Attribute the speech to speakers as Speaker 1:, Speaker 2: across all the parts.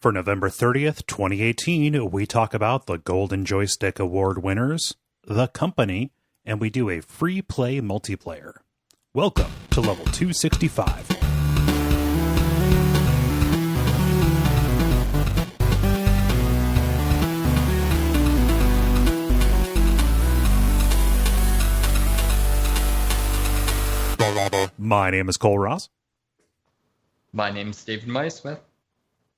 Speaker 1: For November 30th, 2018, we talk about the Golden Joystick Award winners, the company, and we do a free play multiplayer. Welcome to Level 265. My name is Cole Ross.
Speaker 2: My name is David Smith.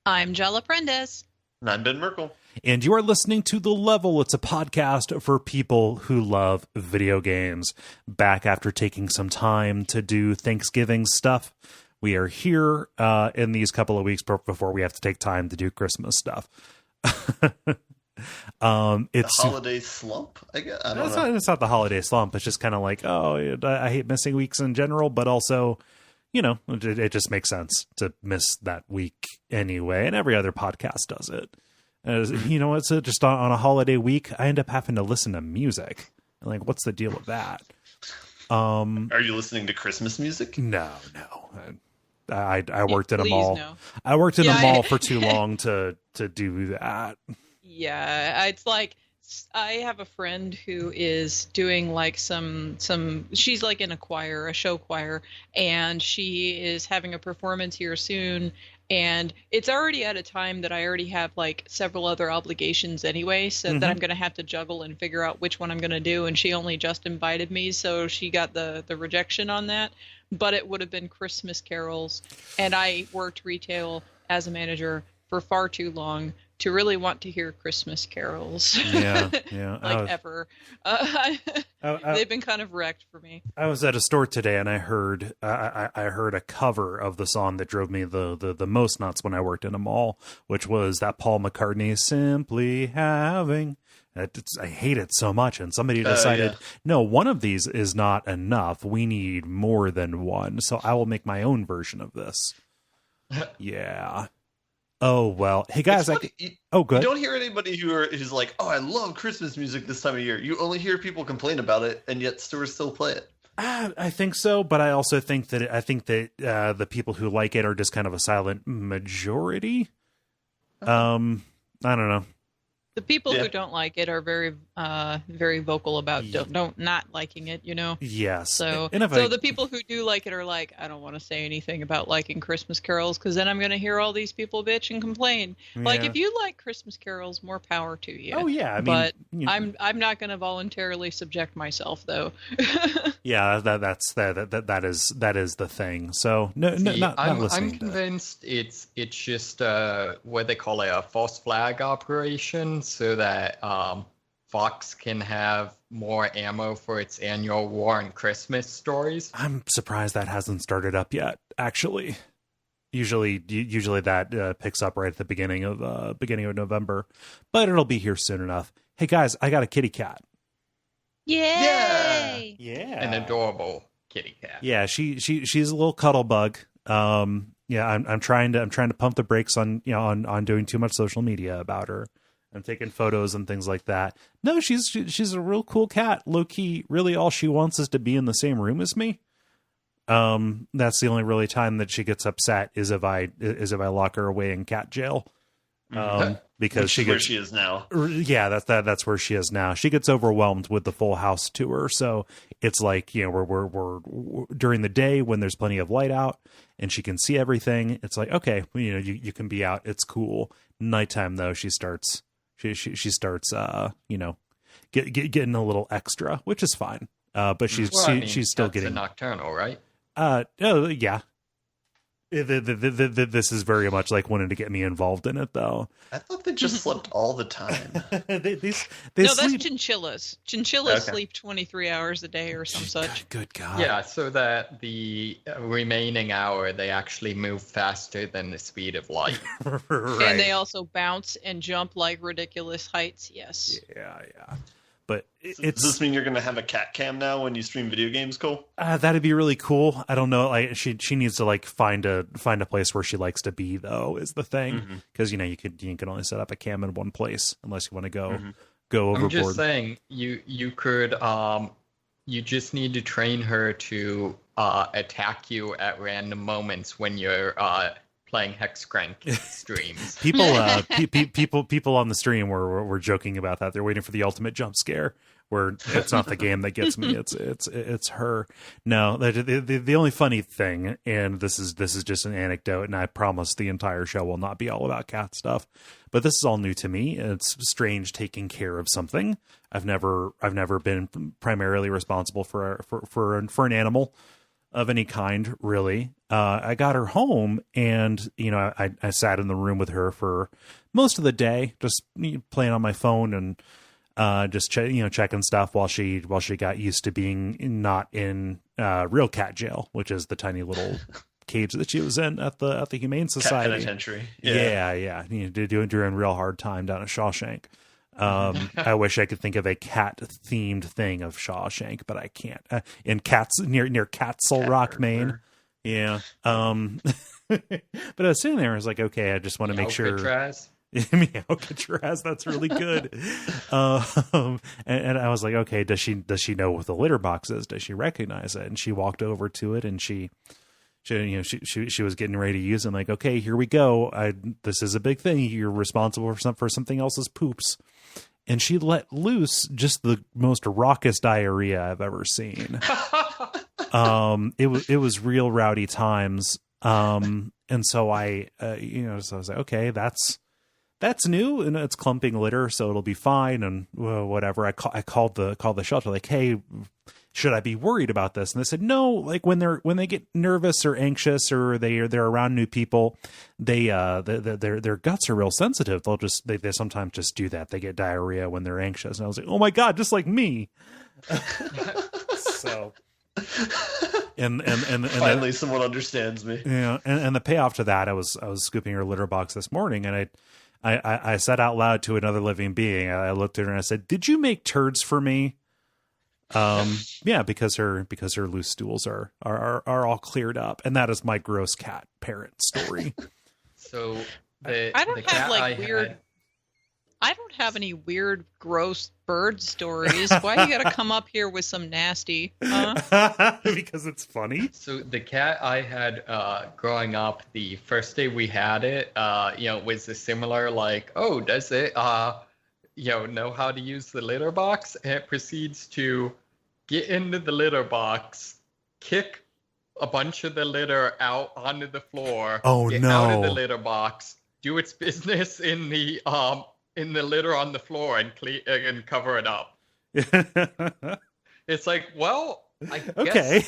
Speaker 3: I'm Jala Prendez.
Speaker 4: And I'm Ben Merkel.
Speaker 1: And you are listening to The Level. It's a podcast for people who love video games. Back after taking some time to do Thanksgiving stuff, we are here in these couple of weeks before we have to take time to do Christmas stuff.
Speaker 4: It's the holiday slump, I guess. I don't know.
Speaker 1: It's not the holiday slump. It's just kind of like, I hate missing weeks in general, but also, you know, it just makes sense to miss that week anyway. And every other podcast does it. You know, it's just on a holiday week, I end up having to listen to music. Like, what's the deal with that?
Speaker 4: Are you listening to Christmas music?
Speaker 1: No. I worked at a mall.
Speaker 3: No.
Speaker 1: I worked in a mall for too long to do that.
Speaker 3: Yeah, it's like I have a friend who is doing like some she's like in a choir, a show choir, and she is having a performance here soon, and it's already at a time that I already have like several other obligations anyway, so that I'm going to have to juggle and figure out which one I'm going to do, and she only just invited me, so she got the rejection on that. But it would have been Christmas carols, and I worked retail as a manager for far too long to really want to hear Christmas carols.
Speaker 1: Yeah.
Speaker 3: Ever. They've been kind of wrecked for me.
Speaker 1: I was at a store today and I heard a cover of the song that drove me the most nuts when I worked in a mall, which was that Paul McCartney Simply Having. I hate it so much, and somebody decided, no, one of these is not enough. We need more than one, so I will make my own version of this. Yeah. Oh, well. Hey, guys.
Speaker 4: Good.
Speaker 1: You
Speaker 4: don't hear anybody who's like, oh, I love Christmas music this time of year. You only hear people complain about it, and yet stores still play it.
Speaker 1: I think so, but I also think that the people who like it are just kind of a silent majority. I don't know.
Speaker 3: The people who don't like it are very, very vocal about don't not liking it, you know?
Speaker 1: Yes.
Speaker 3: So the people who do like it are like, I don't want to say anything about liking Christmas carols because then I'm going to hear all these people bitch and complain. Yeah. Like, if you like Christmas carols, more power to you.
Speaker 1: Oh, yeah.
Speaker 3: I'm not going to voluntarily subject myself, though.
Speaker 1: Yeah, that is the thing. So not listening.
Speaker 2: I'm convinced it's just what they call a false flag operation, so that Fox can have more ammo for its annual War on Christmas stories.
Speaker 1: I'm surprised that hasn't started up yet, actually. Usually that picks up right at the beginning of November, but it'll be here soon enough. Hey guys, I got a kitty cat.
Speaker 3: Yay!
Speaker 1: Yeah.
Speaker 2: An adorable kitty cat.
Speaker 1: Yeah, she's a little cuddle bug. I'm trying to pump the brakes on doing too much social media about her. I'm taking photos and things like that. No, she's a real cool cat. Low key, really all she wants is to be in the same room as me. That's the only really time that she gets upset is if I lock her away in cat jail. Because
Speaker 4: where she is now.
Speaker 1: Yeah, that's where she is now. She gets overwhelmed with the full house tour. So it's like, you know, we're during the day when there's plenty of light out and she can see everything. It's like, okay, you know, you can be out. It's cool. Nighttime though, she starts getting a little extra, which is fine. But she's still getting
Speaker 2: nocturnal, right?
Speaker 1: Yeah. This is very much like wanting to get me involved in it, though.
Speaker 4: I thought they just slept all the time.
Speaker 1: they
Speaker 3: no,
Speaker 1: sleep.
Speaker 3: That's chinchillas. Chinchillas sleep 23 hours a day or some such.
Speaker 1: Good God.
Speaker 2: Yeah, so that the remaining hour, they actually move faster than the speed of light.
Speaker 1: Right.
Speaker 3: And they also bounce and jump like ridiculous heights, yes.
Speaker 1: Yeah. But
Speaker 4: does this mean you're going to have a cat cam now when you stream video games, Cole?
Speaker 1: That'd be really cool. I don't know. Like she needs to like find a place where she likes to be, though, is the thing. Because you can only set up a cam in one place unless you want to go overboard.
Speaker 2: I'm just saying you could you just need to train her to attack you at random moments when you're playing Hexcrank streams.
Speaker 1: people on the stream were joking about that. They're waiting for the ultimate jump scare, where it's not the game that gets me, it's her. No, the only funny thing, and this is just an anecdote, and I promise the entire show will not be all about cat stuff, but this is all new to me. It's strange taking care of something. I've never been primarily responsible for an animal of any kind, really. I got her home, and I sat in the room with her for most of the day, just playing on my phone and just checking stuff while she got used to being not in real cat jail, which is the tiny little cage that she was in at the Humane Society.
Speaker 4: Cat penitentiary.
Speaker 1: Yeah. Doing a real hard time down at Shawshank. I wish I could think of a cat themed thing of Shawshank, but I can't. In Cats near Castle Rock, Maine. Yeah. But I was sitting there, I was like, okay, I just want to make sure. Alcatraz, that's really good. And I was like, okay, does she know what the litter box is? Does she recognize it? And she walked over to it, and she was getting ready to use it. I'm like, okay, here we go. This is a big thing. You're responsible for something else's poops. And she let loose just the most raucous diarrhea I've ever seen. It was real rowdy times. And so I was like, okay, that's new, and it's clumping litter, so it'll be fine. And whatever. I called the shelter, like, hey, should I be worried about this? And they said, no, like when they get nervous or anxious or they're around new people, their guts are real sensitive. They sometimes just do that. They get diarrhea when they're anxious. And I was like, oh my God, just like me. So, and
Speaker 4: finally someone understands me.
Speaker 1: Yeah. And the payoff to that, I was scooping her litter box this morning, and I said out loud to another living being, I looked at her and I said, did you make turds for me? Yeah, because her loose stools are all cleared up, and that is my gross cat parent story.
Speaker 2: So
Speaker 3: I don't have any weird, gross bird stories. Why you gotta come up here with some nasty?
Speaker 1: Because it's funny.
Speaker 2: So the cat I had growing up, the first day we had it, was a similar like, oh, does it know how to use the litter box? And it proceeds to get into the litter box, kick a bunch of the litter out onto the floor.
Speaker 1: Oh,
Speaker 2: get
Speaker 1: no!
Speaker 2: Out of the litter box, do its business in the litter on the floor and cover it up. It's like, well, I guess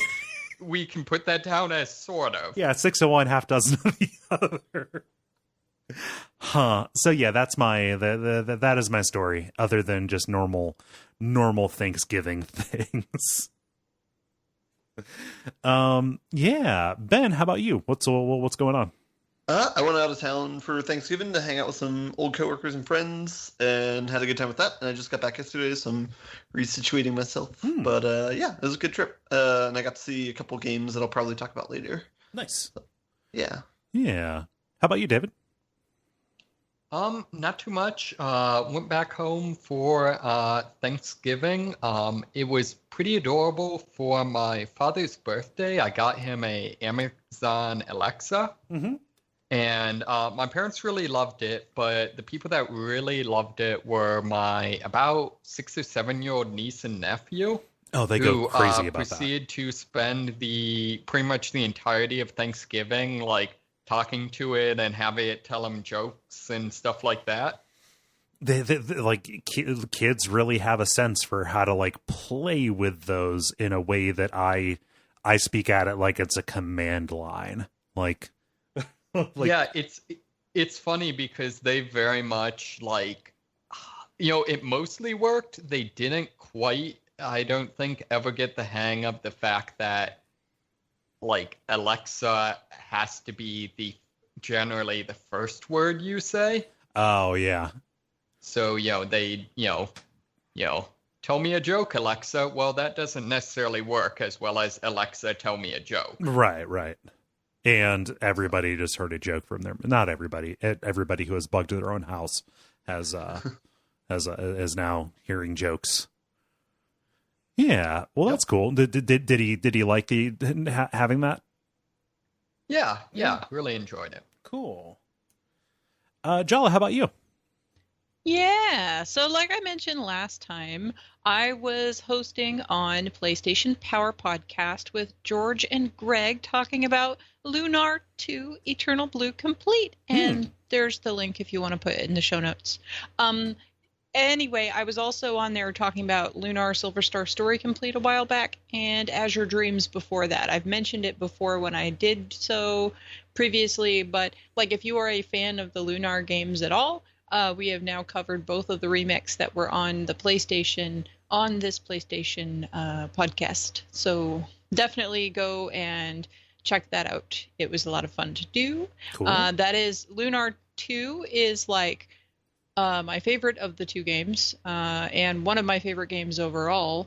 Speaker 2: we can put that down as sort of.
Speaker 1: Yeah, 6 of one, half dozen of the other. Huh. So yeah, that's that is my story, other than just normal Thanksgiving things. Yeah. Ben, how about you? What's going on?
Speaker 4: I went out of town for Thanksgiving to hang out with some old coworkers and friends, and had a good time with that. And I just got back yesterday, so I'm resituating myself. But yeah, it was a good trip. And I got to see a couple games that I'll probably talk about later.
Speaker 1: Nice.
Speaker 4: So, yeah.
Speaker 1: Yeah. How about you, David?
Speaker 2: Not too much. Went back home for Thanksgiving. It was pretty adorable. For my father's birthday, I got him a Amazon Alexa. Mm-hmm. And my parents really loved it, but the people that really loved it were my about 6 or 7-year-old niece and nephew.
Speaker 1: Oh, they go crazy about that.
Speaker 2: Proceeded to spend pretty much the entirety of Thanksgiving, like, talking to it and having it tell them jokes and stuff like that.
Speaker 1: They like kids really have a sense for how to like play with those in a way that I speak at it like it's a command line. Like
Speaker 2: yeah, it's funny because they very much like, it mostly worked. They didn't quite, I don't think, ever get the hang of the fact that like Alexa has to be generally the first word you say.
Speaker 1: Oh yeah.
Speaker 2: So they tell me a joke, Alexa. Well, that doesn't necessarily work as well as Alexa, tell me a joke.
Speaker 1: Right. And everybody just heard a joke from them. Not everybody. Everybody who has bugged their own house is now hearing jokes. Yeah, well, that's cool. Did he like having that?
Speaker 2: Yeah, really enjoyed it.
Speaker 1: Cool. Jala, how about you?
Speaker 3: Yeah, so like I mentioned last time, I was hosting on PlayStation Power Podcast with George and Greg talking about Lunar 2 Eternal Blue Complete. And there's the link if you want to put it in the show notes. Anyway, I was also on there talking about Lunar Silver Star Story Complete a while back and Azure Dreams before that. I've mentioned it before when I did so previously, but like if you are a fan of the Lunar games at all, we have now covered both of the remakes that were on the PlayStation, on this PlayStation podcast. So definitely go and check that out. It was a lot of fun to do.
Speaker 1: Cool.
Speaker 3: That is, Lunar 2 is like my favorite of the two games, and one of my favorite games overall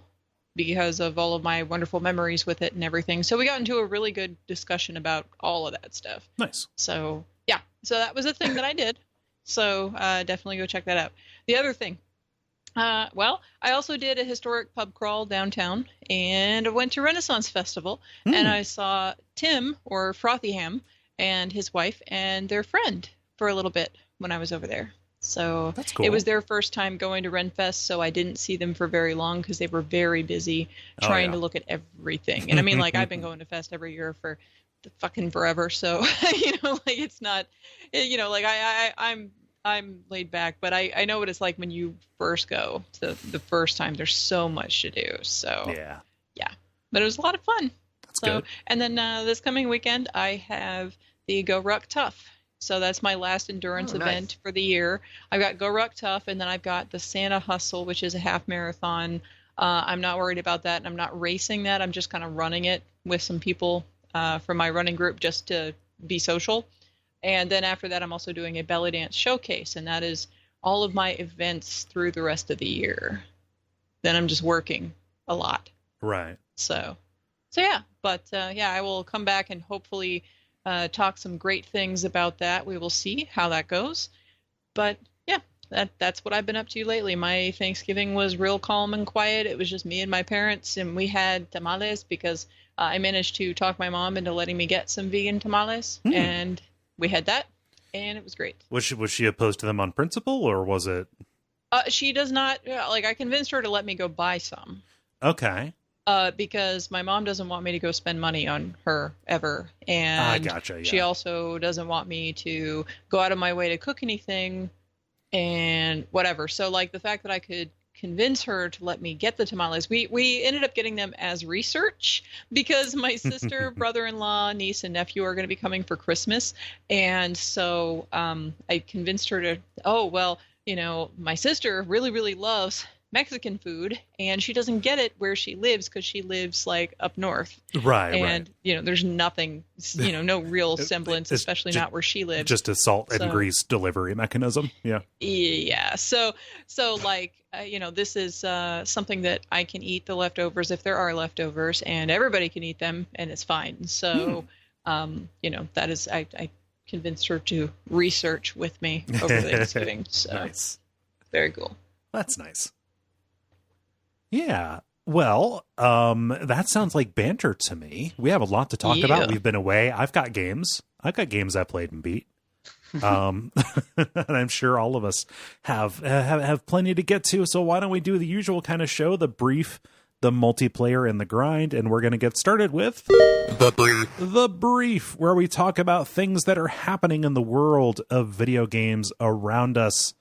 Speaker 3: because of all of my wonderful memories with it and everything. So we got into a really good discussion about all of that stuff.
Speaker 1: Nice.
Speaker 3: So yeah, so that was a thing that I did. So definitely go check that out. The other thing, well, I also did a historic pub crawl downtown and I went to Renaissance Festival and I saw Tim, or Frothyham, and his wife and their friend for a little bit when I was over there. So
Speaker 1: that's cool.
Speaker 3: It was their first time going to Renfest, so I didn't see them for very long because they were very busy trying to look at everything. And I mean, like, I've been going to Fest every year for the fucking forever, so like it's not, like I'm laid back, but I know what it's like when you first go. So the first time, there's so much to do. So yeah, but it was a lot of fun.
Speaker 1: That's good.
Speaker 3: And then this coming weekend, I have the Go Ruck Tough. So that's my last endurance event for the year. I've got Go Ruck Tough, and then I've got the Santa Hustle, which is a half marathon. I'm not worried about that, and I'm not racing that. I'm just kind of running it with some people from my running group just to be social. And then after that, I'm also doing a belly dance showcase, and that is all of my events through the rest of the year. Then I'm just working a lot.
Speaker 1: Right.
Speaker 3: So yeah. But I will come back and hopefully talk some great things about that. We will see how that goes. But yeah, that's what I've been up to lately. My Thanksgiving was real calm and quiet. It was just me and my parents, and we had tamales because I managed to talk my mom into letting me get some vegan tamales, and we had that, and it was great.
Speaker 1: Was she opposed to them on principle, or was it?
Speaker 3: She does not, I convinced her to let me go buy some.
Speaker 1: Okay.
Speaker 3: Because my mom doesn't want me to go spend money on her ever. And
Speaker 1: I gotcha, yeah.
Speaker 3: She also doesn't want me to go out of my way to cook anything and whatever. So like the fact that I could convince her to let me get the tamales, we ended up getting them as research because my sister, brother-in-law, niece, and nephew are going to be coming for Christmas. And so I convinced her to, my sister really, really loves Mexican food, and she doesn't get it where she lives because she lives like up north.
Speaker 1: Right.
Speaker 3: And, there's nothing, no real semblance, especially not where she lives.
Speaker 1: Just a salt and grease delivery mechanism. Yeah.
Speaker 3: Yeah. So like, this is something that I can eat the leftovers if there are leftovers, and everybody can eat them, and it's fine. So, that is, I convinced her to research with me over Thanksgiving. So
Speaker 1: nice.
Speaker 3: Very cool.
Speaker 1: That's nice. Yeah. Well, that sounds like banter to me. We have a lot to talk about. We've been away. I've got games I played and beat. And I'm sure all of us have plenty to get to. So why don't we do the usual kind of show, the brief, the multiplayer, and the grind. And we're going to get started with the brief, where we talk about things that are happening in the world of video games around us.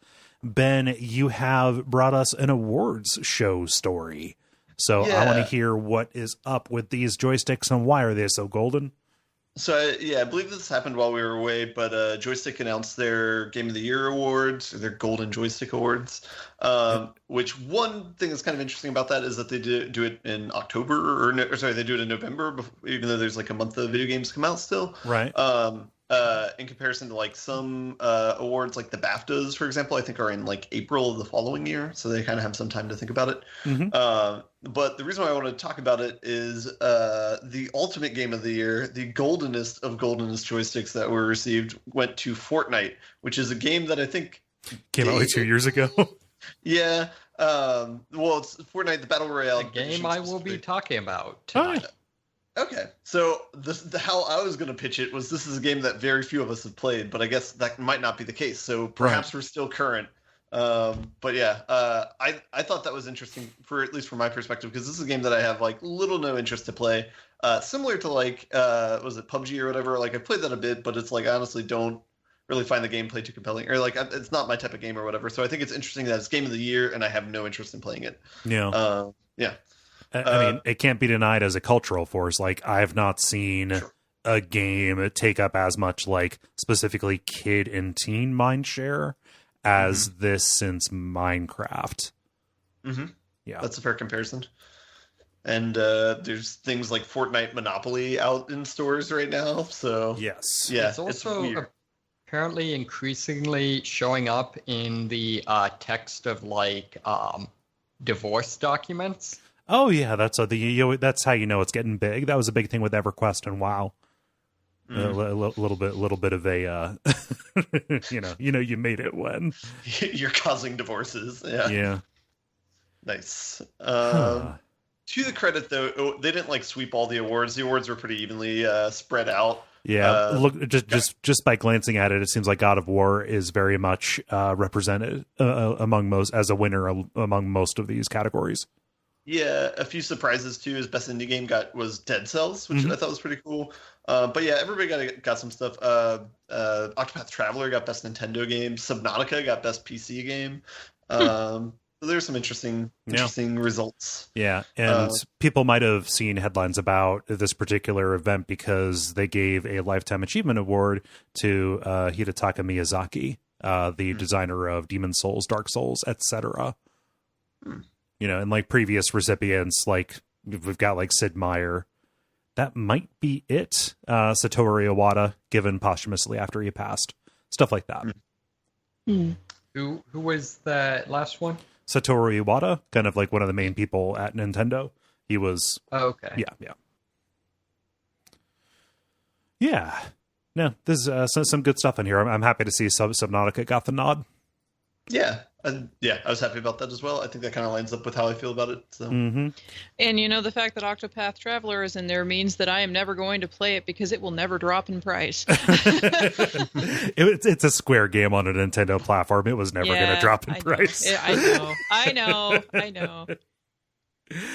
Speaker 1: Ben, you have brought us an awards show story. So I want to hear what is up with these joysticks and why are they so golden?
Speaker 4: So, I believe this happened while we were away, but Joystick announced their Game of the Year awards, or their Golden Joystick Awards, which one thing that's kind of interesting about that is that they do it in October, they do it in November, even though there's like a month of video games come out still.
Speaker 1: Right.
Speaker 4: In comparison to like some awards like the BAFTAs, for example, I think are in like April of the following year. So they kind of have some time to think about it.
Speaker 1: Mm-hmm.
Speaker 4: But the reason why I want to talk about it is the ultimate game of the year, the goldenest of goldenest joysticks that were received went to Fortnite, which is a game that I think
Speaker 1: came out like 2 years ago.
Speaker 4: Yeah. Well, it's Fortnite, the Battle Royale.
Speaker 2: The game I will be talking about tonight.
Speaker 4: Okay, so how I was going to pitch it was this is a game that very few of us have played, but I guess that might not be the case. So perhaps we're still current. But yeah, I thought that was interesting for at least from my perspective because this is a game that I have like little no interest to play. Similar to like was it PUBG or whatever? Like I played that a bit, but it's like I honestly don't really find the gameplay too compelling, or like it's not my type of game or whatever. So I think it's interesting that it's game of the year, and I have no interest in playing it.
Speaker 1: Yeah.
Speaker 4: Yeah.
Speaker 1: I mean, it can't be denied as a cultural force. Like, I have not seen a game take up as much, like, specifically kid and teen mind share as this since Minecraft.
Speaker 4: Mm-hmm.
Speaker 1: Yeah.
Speaker 4: That's a fair comparison. And there's things like Fortnite Monopoly out in stores right now. So,
Speaker 1: yes.
Speaker 4: Yeah,
Speaker 2: it's also apparently increasingly showing up in the text of, like, divorce documents.
Speaker 1: Oh yeah, that's that's how you know it's getting big. That was a big thing with EverQuest and WoW. A little bit of a you made it when
Speaker 4: you're causing divorces.
Speaker 1: Yeah.
Speaker 4: Nice. To the credit though, they didn't like sweep all the awards. The awards were pretty evenly spread out.
Speaker 1: Yeah, look, just by glancing at it, it seems like God of War is very much represented among most as a winner among most of these categories.
Speaker 4: Yeah, a few surprises too. His best indie game was Dead Cells, which I thought was pretty cool. But yeah, everybody got some stuff. Octopath Traveler got best Nintendo game. Subnautica got best PC game. So there's some interesting results.
Speaker 1: Yeah, and people might have seen headlines about this particular event because they gave a Lifetime Achievement Award to Hidetaka Miyazaki, the designer of Demon's Souls, Dark Souls, etc. And like previous recipients, like we've got like Sid Meier. That might be it. Satoru Iwata, given posthumously after he passed. Stuff like that.
Speaker 2: Who was the last one?
Speaker 1: Satoru Iwata, kind of like one of the main people at Nintendo. He was...
Speaker 2: Oh, okay.
Speaker 1: Yeah. No, there's some good stuff in here. I'm happy to see Subnautica got the nod.
Speaker 4: Yeah. I was happy about that as well. I think that kind of lines up with how I feel about it. So.
Speaker 3: And the fact that Octopath Traveler is in there means that I am never going to play it because it will never drop in price.
Speaker 1: It's a Square game on a Nintendo platform. It was never going to drop in price.
Speaker 3: I know.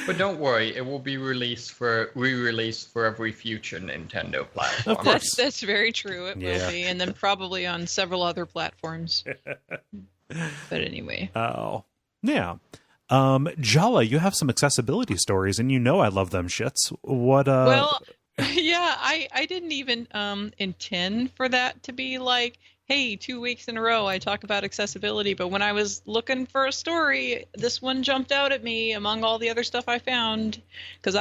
Speaker 2: But don't worry, it will be re-released for every future Nintendo platform.
Speaker 1: Of course.
Speaker 3: That's very true. It will be, and then probably on several other platforms. But anyway.
Speaker 1: Oh, yeah. Jala, you have some accessibility stories, and I love them shits. What?
Speaker 3: Well, yeah, I didn't even intend for that to be like, hey, 2 weeks in a row I talk about accessibility. But when I was looking for a story, this one jumped out at me among all the other stuff I found. Because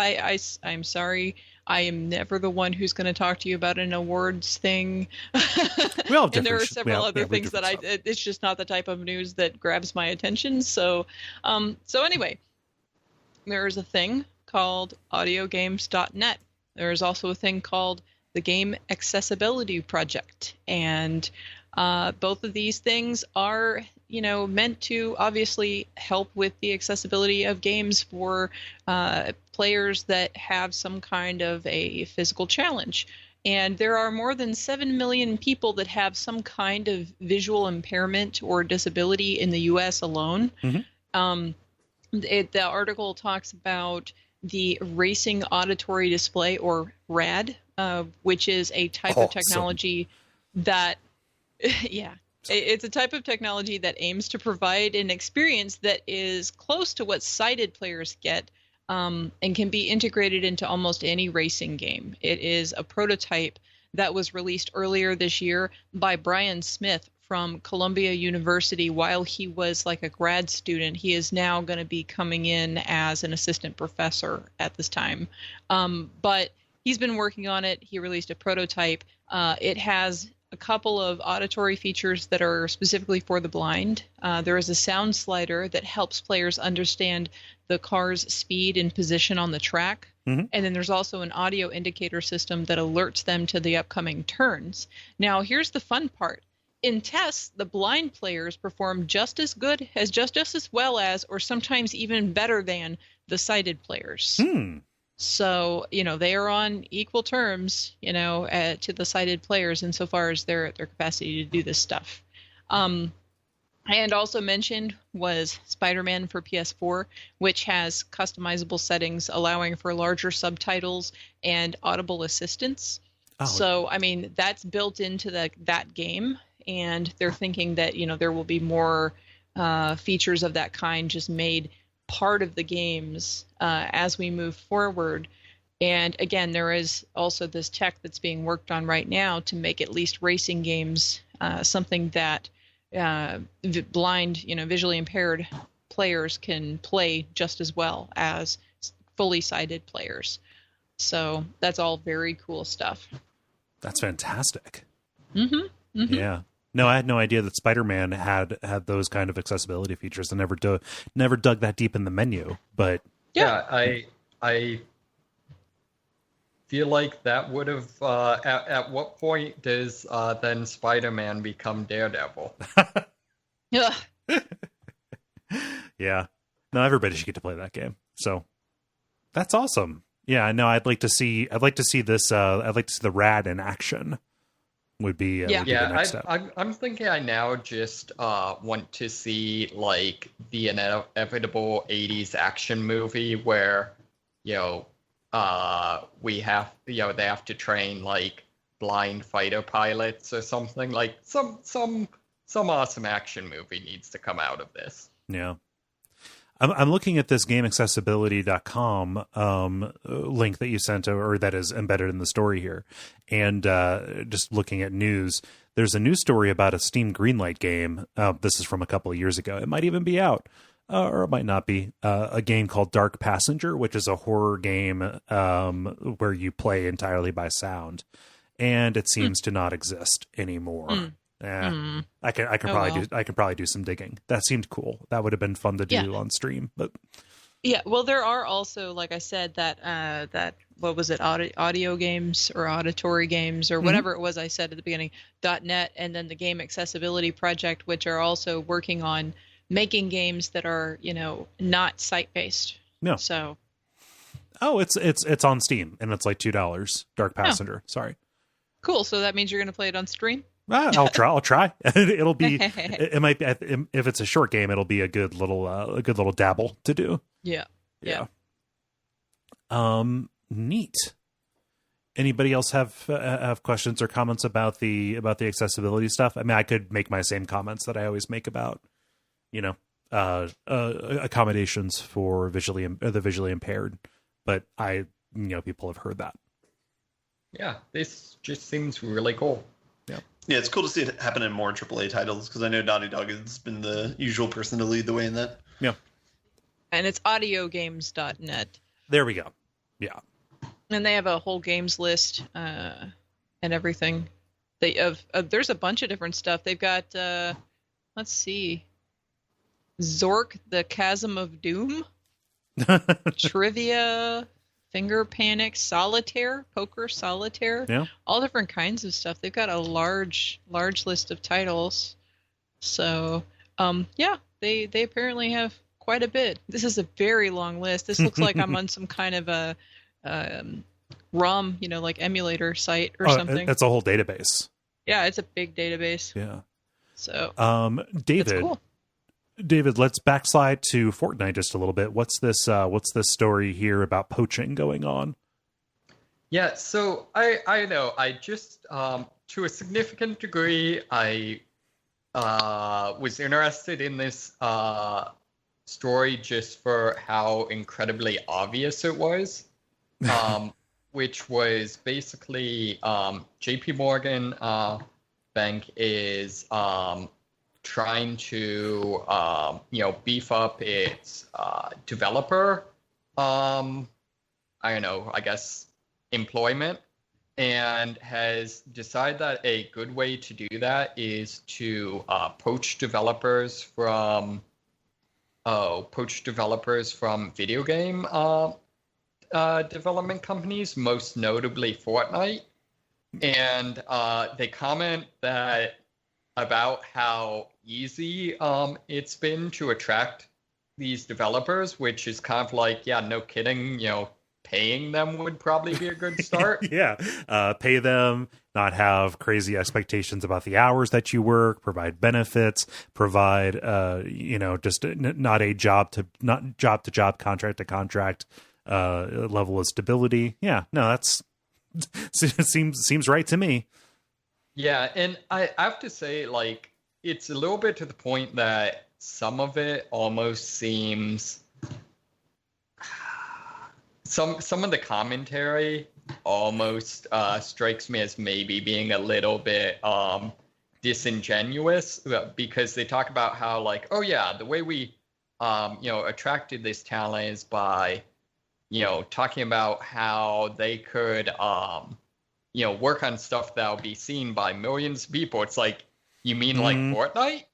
Speaker 3: I'm sorry, I am never the one who's going to talk to you about an awards thing. And there are several other things that it's just not the type of news that grabs my attention. So anyway, there's a thing called audiogames.net. There's also a thing called the Game Accessibility Project. And both of these things are, meant to obviously help with the accessibility of games for players that have some kind of a physical challenge. And there are more than 7 million people that have some kind of visual impairment or disability in the U.S. alone. The article talks about the Racing Auditory Display, or RAD, which is a type of technology that, it's a type of technology that aims to provide an experience that is close to what sighted players get, and can be integrated into almost any racing game. It is a prototype that was released earlier this year by Brian Smith from Columbia University while he was like a grad student. He is now going to be coming in as an assistant professor at this time. But he's been working on it. He released a prototype. It has a couple of auditory features that are specifically for the blind. There is a sound slider that helps players understand the car's speed and position on the track. And then there's also an audio indicator system that alerts them to the upcoming turns. Now, here's the fun part. In tests, the blind players perform just as well as, or sometimes even better than, the sighted players. So, they are on equal terms, to the sighted players insofar as their capacity to do this stuff. And also mentioned was Spider-Man for PS4, which has customizable settings allowing for larger subtitles and audible assistance. Oh. So, that's built into that game, and they're thinking that, there will be more features of that kind just made part of the games as we move forward. And again, there is also this tech that's being worked on right now to make at least racing games something that blind, visually impaired players can play just as well as fully sighted players. So that's all very cool stuff.
Speaker 1: That's fantastic.
Speaker 3: Mm-hmm. Mm-hmm.
Speaker 1: Yeah. No, I had no idea that Spider-Man had those kind of accessibility features. I never dug that deep in the menu, but
Speaker 2: yeah, I feel like that would have. At what point does then Spider-Man become Daredevil?
Speaker 3: Yeah.
Speaker 1: Yeah. No, everybody should get to play that game. So that's awesome. Yeah. No, I'd like to see this. I'd like to see the Rad in action. Would be the next step.
Speaker 2: I'm thinking I now just want to see like the inevitable 80s action movie where we have they have to train like blind fighter pilots or something. Like some awesome action movie needs to come out of this.
Speaker 1: Yeah. I'm looking at this gameaccessibility.com link that you sent, or that is embedded in the story here, and just looking at news. There's a news story about a Steam Greenlight game. This is from a couple of years ago. It might even be out, or it might not be. A game called Dark Passenger, which is a horror game where you play entirely by sound, and it seems to not exist anymore. Yeah, I could probably do some digging. That seemed cool. That would have been fun to do on stream. But
Speaker 3: yeah, well, there are also, like I said, that what was it, audio games or auditory games or whatever it was I said at the beginning, .net, and then the Game Accessibility Project, which are also working on making games that are not site based.
Speaker 1: No.
Speaker 3: So.
Speaker 1: Oh, it's on Steam and it's like $2. Dark Passenger. Sorry.
Speaker 3: Cool. So that means you're going to play it on stream.
Speaker 1: I'll try. It'll be. It might be. If it's a short game, it'll be a good little dabble to do.
Speaker 3: Yeah.
Speaker 1: Neat. Anybody else have questions or comments about the accessibility stuff? I mean, I could make my same comments that I always make about, accommodations for the visually impaired, but people have heard that.
Speaker 2: Yeah, this just seems really cool.
Speaker 4: Yeah, it's cool to see it happen in more AAA titles, because I know Naughty Dog has been the usual person to lead the way in that.
Speaker 1: Yeah.
Speaker 3: And it's audiogames.net.
Speaker 1: There we go. Yeah.
Speaker 3: And they have a whole games list and everything. There's a bunch of different stuff. They've got, let's see, Zork, the Chasm of Doom, Trivia, Finger Panic, Solitaire, Poker Solitaire, all different kinds of stuff. They've got a large list of titles. So, they apparently have quite a bit. This is a very long list. This looks like I'm on some kind of a ROM, like emulator site or something.
Speaker 1: It's a whole database.
Speaker 3: Yeah, it's a big database.
Speaker 1: Yeah.
Speaker 3: So,
Speaker 1: David.
Speaker 3: That's cool.
Speaker 1: David, let's backslide to Fortnite just a little bit. What's this story here about poaching going on?
Speaker 2: Yeah, so I know. I just to a significant degree, I was interested in this story just for how incredibly obvious it was. Which was basically JP Morgan Bank is trying to beef up its developer employment, and has decided that a good way to do that is to poach developers from video game development companies, most notably Fortnite. And they comment that about how easy it's been to attract these developers, which is kind of like, yeah, no kidding, paying them would probably be a good start.
Speaker 1: Yeah. Pay them, not have crazy expectations about the hours that you work, provide benefits, provide, just not job to job, contract to contract, level of stability. Yeah, no, that's seems right to me.
Speaker 2: Yeah. And I have to say, like, it's a little bit to the point that some of it almost seems some of the commentary almost strikes me as maybe being a little bit disingenuous, because they talk about how, like, oh yeah, the way we attracted this talent is by talking about how they could work on stuff that'll be seen by millions of people. It's like, you mean like Fortnite?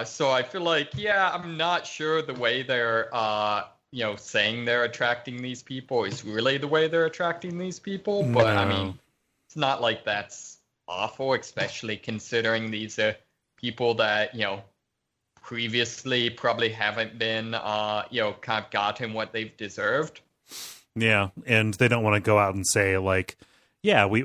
Speaker 2: So I feel like, yeah, I'm not sure the way they're saying they're attracting these people is really the way they're attracting these people. But I mean, it's not like that's awful, especially considering these are people that, previously probably haven't been, kind of gotten what they've deserved.
Speaker 1: Yeah, and they don't want to go out and say, like, yeah, we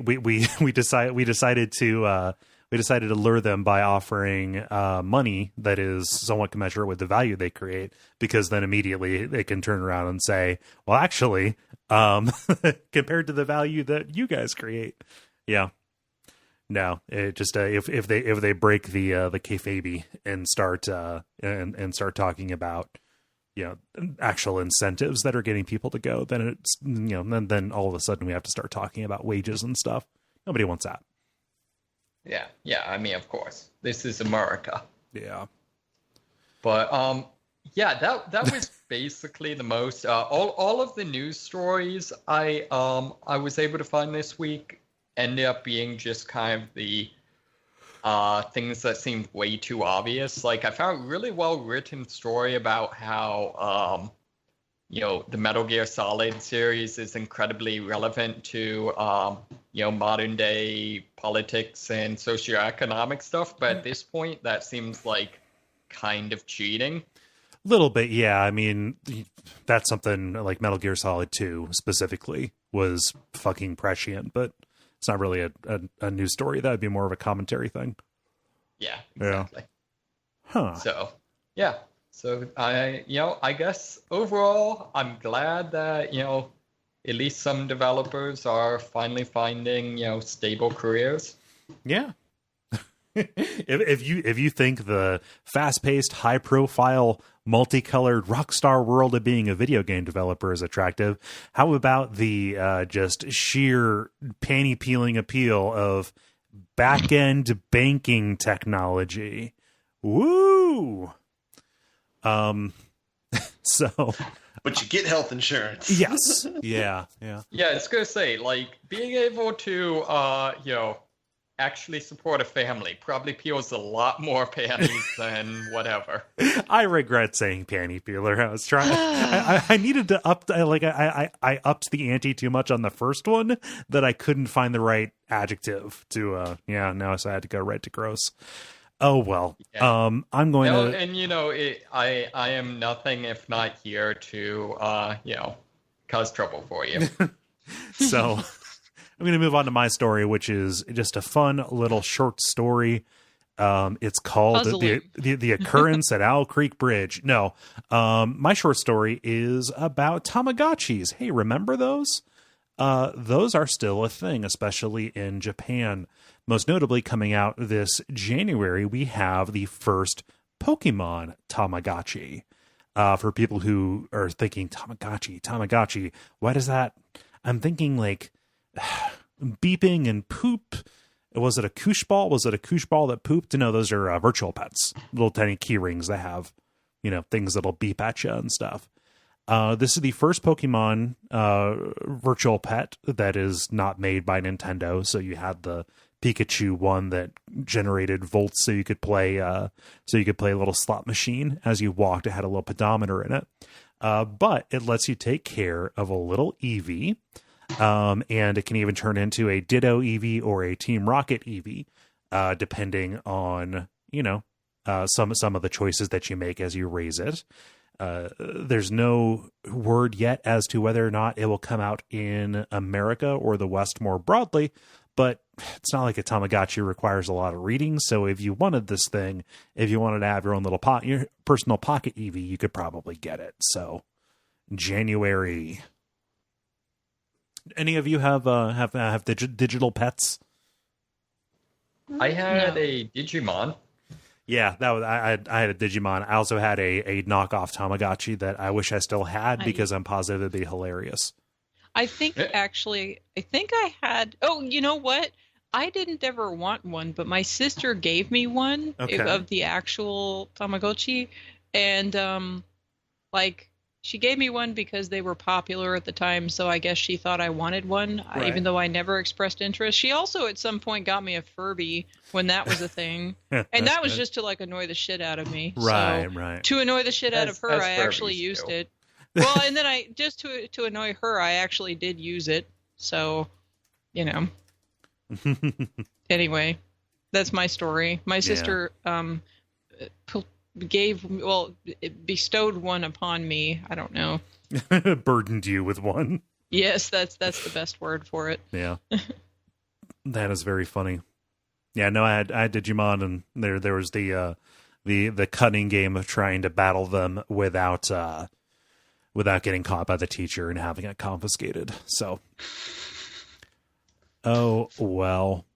Speaker 1: decided to lure them by offering money that is somewhat commensurate with the value they create, because then immediately they can turn around and say, well, actually, compared to the value that you guys create. Yeah. No, it just if they break the kayfabe and start talking about actual incentives that are getting people to go, then it's then all of a sudden we have to start talking about wages and stuff. Nobody wants that.
Speaker 2: Yeah. I mean, of course, this is America.
Speaker 1: Yeah.
Speaker 2: But that was basically the most. All of the news stories I was able to find this week ended up being just kind of the things that seemed way too obvious. Like, I found a really well written story about how the Metal Gear Solid series is incredibly relevant to modern day politics and socioeconomic stuff. But at this point, that seems like kind of cheating.
Speaker 1: A little bit, yeah. I mean, that's something like Metal Gear Solid 2 specifically was fucking prescient, but it's not really a news story. That would be more of a commentary thing.
Speaker 2: Yeah, exactly.
Speaker 1: Yeah. Huh.
Speaker 2: So, yeah. So I guess overall, I'm glad that, at least some developers are finally finding, stable careers.
Speaker 1: Yeah. If you think the fast-paced, high-profile, multicolored rockstar world of being a video game developer is attractive, how about the just sheer panty-peeling appeal of back-end banking technology? Woo! So,
Speaker 4: but you get health insurance.
Speaker 1: Yes. Yeah.
Speaker 2: Yeah, it's gonna say, like, being able to actually support a family probably peels a lot more panties than whatever.
Speaker 1: I regret saying panty peeler. I was trying. I needed to up. I upped the ante too much on the first one that I couldn't find the right adjective to. Now so I had to go right to gross. Oh well. Yeah. I'm going to.
Speaker 2: And I am nothing if not here to cause trouble for you.
Speaker 1: So. I'm going to move on to my story, which is just a fun little short story. It's called the Occurrence at Owl Creek Bridge. No, my short story is about Tamagotchis. Hey, remember those? Those are still a thing, especially in Japan. Most notably, coming out this January, we have the first Pokemon Tamagotchi. For people who are thinking, Tamagotchi, why does that? I'm thinking like beeping and poop. Was it a koosh ball? Was it a koosh ball that pooped? No, those are virtual pets, little tiny key rings that have, things that'll beep at you and stuff. This is the first Pokemon virtual pet that is not made by Nintendo. So you had the Pikachu one that generated volts, so you could play a little slot machine as you walked. It had a little pedometer in it, but it lets you take care of a little Eevee. And it can even turn into a Ditto Eevee or a Team Rocket Eevee, depending on, some of the choices that you make as you raise it. There's no word yet as to whether or not it will come out in America or the West more broadly, but it's not like a Tamagotchi requires a lot of reading. So if you wanted this thing, if you wanted to have your own little your personal pocket Eevee, you could probably get it. So January. Any of you have digital pets?
Speaker 2: I had a Digimon.
Speaker 1: Yeah, that was I had a Digimon. I also had a knockoff Tamagotchi that I wish I still had because I'm positive it'd be hilarious.
Speaker 3: I think I had. Oh, you know what? I didn't ever want one, but my sister gave me one of the actual Tamagotchi, and she gave me one because they were popular at the time. So I guess she thought I wanted one, even though I never expressed interest. She also at some point got me a Furby when that was a thing, and that was just to annoy the shit out of me.
Speaker 1: Right.
Speaker 3: To annoy the shit out of her, I actually used it. Well, and then I just to annoy her, I actually did use it. So, Anyway, that's my story. My sister bestowed one upon me. I don't know.
Speaker 1: Burdened you with one.
Speaker 3: Yes, that's the best word for it.
Speaker 1: Yeah. That is very funny. Yeah, no, I had Digimon, and there was the cunning game of trying to battle them without getting caught by the teacher and having it confiscated. So, oh well,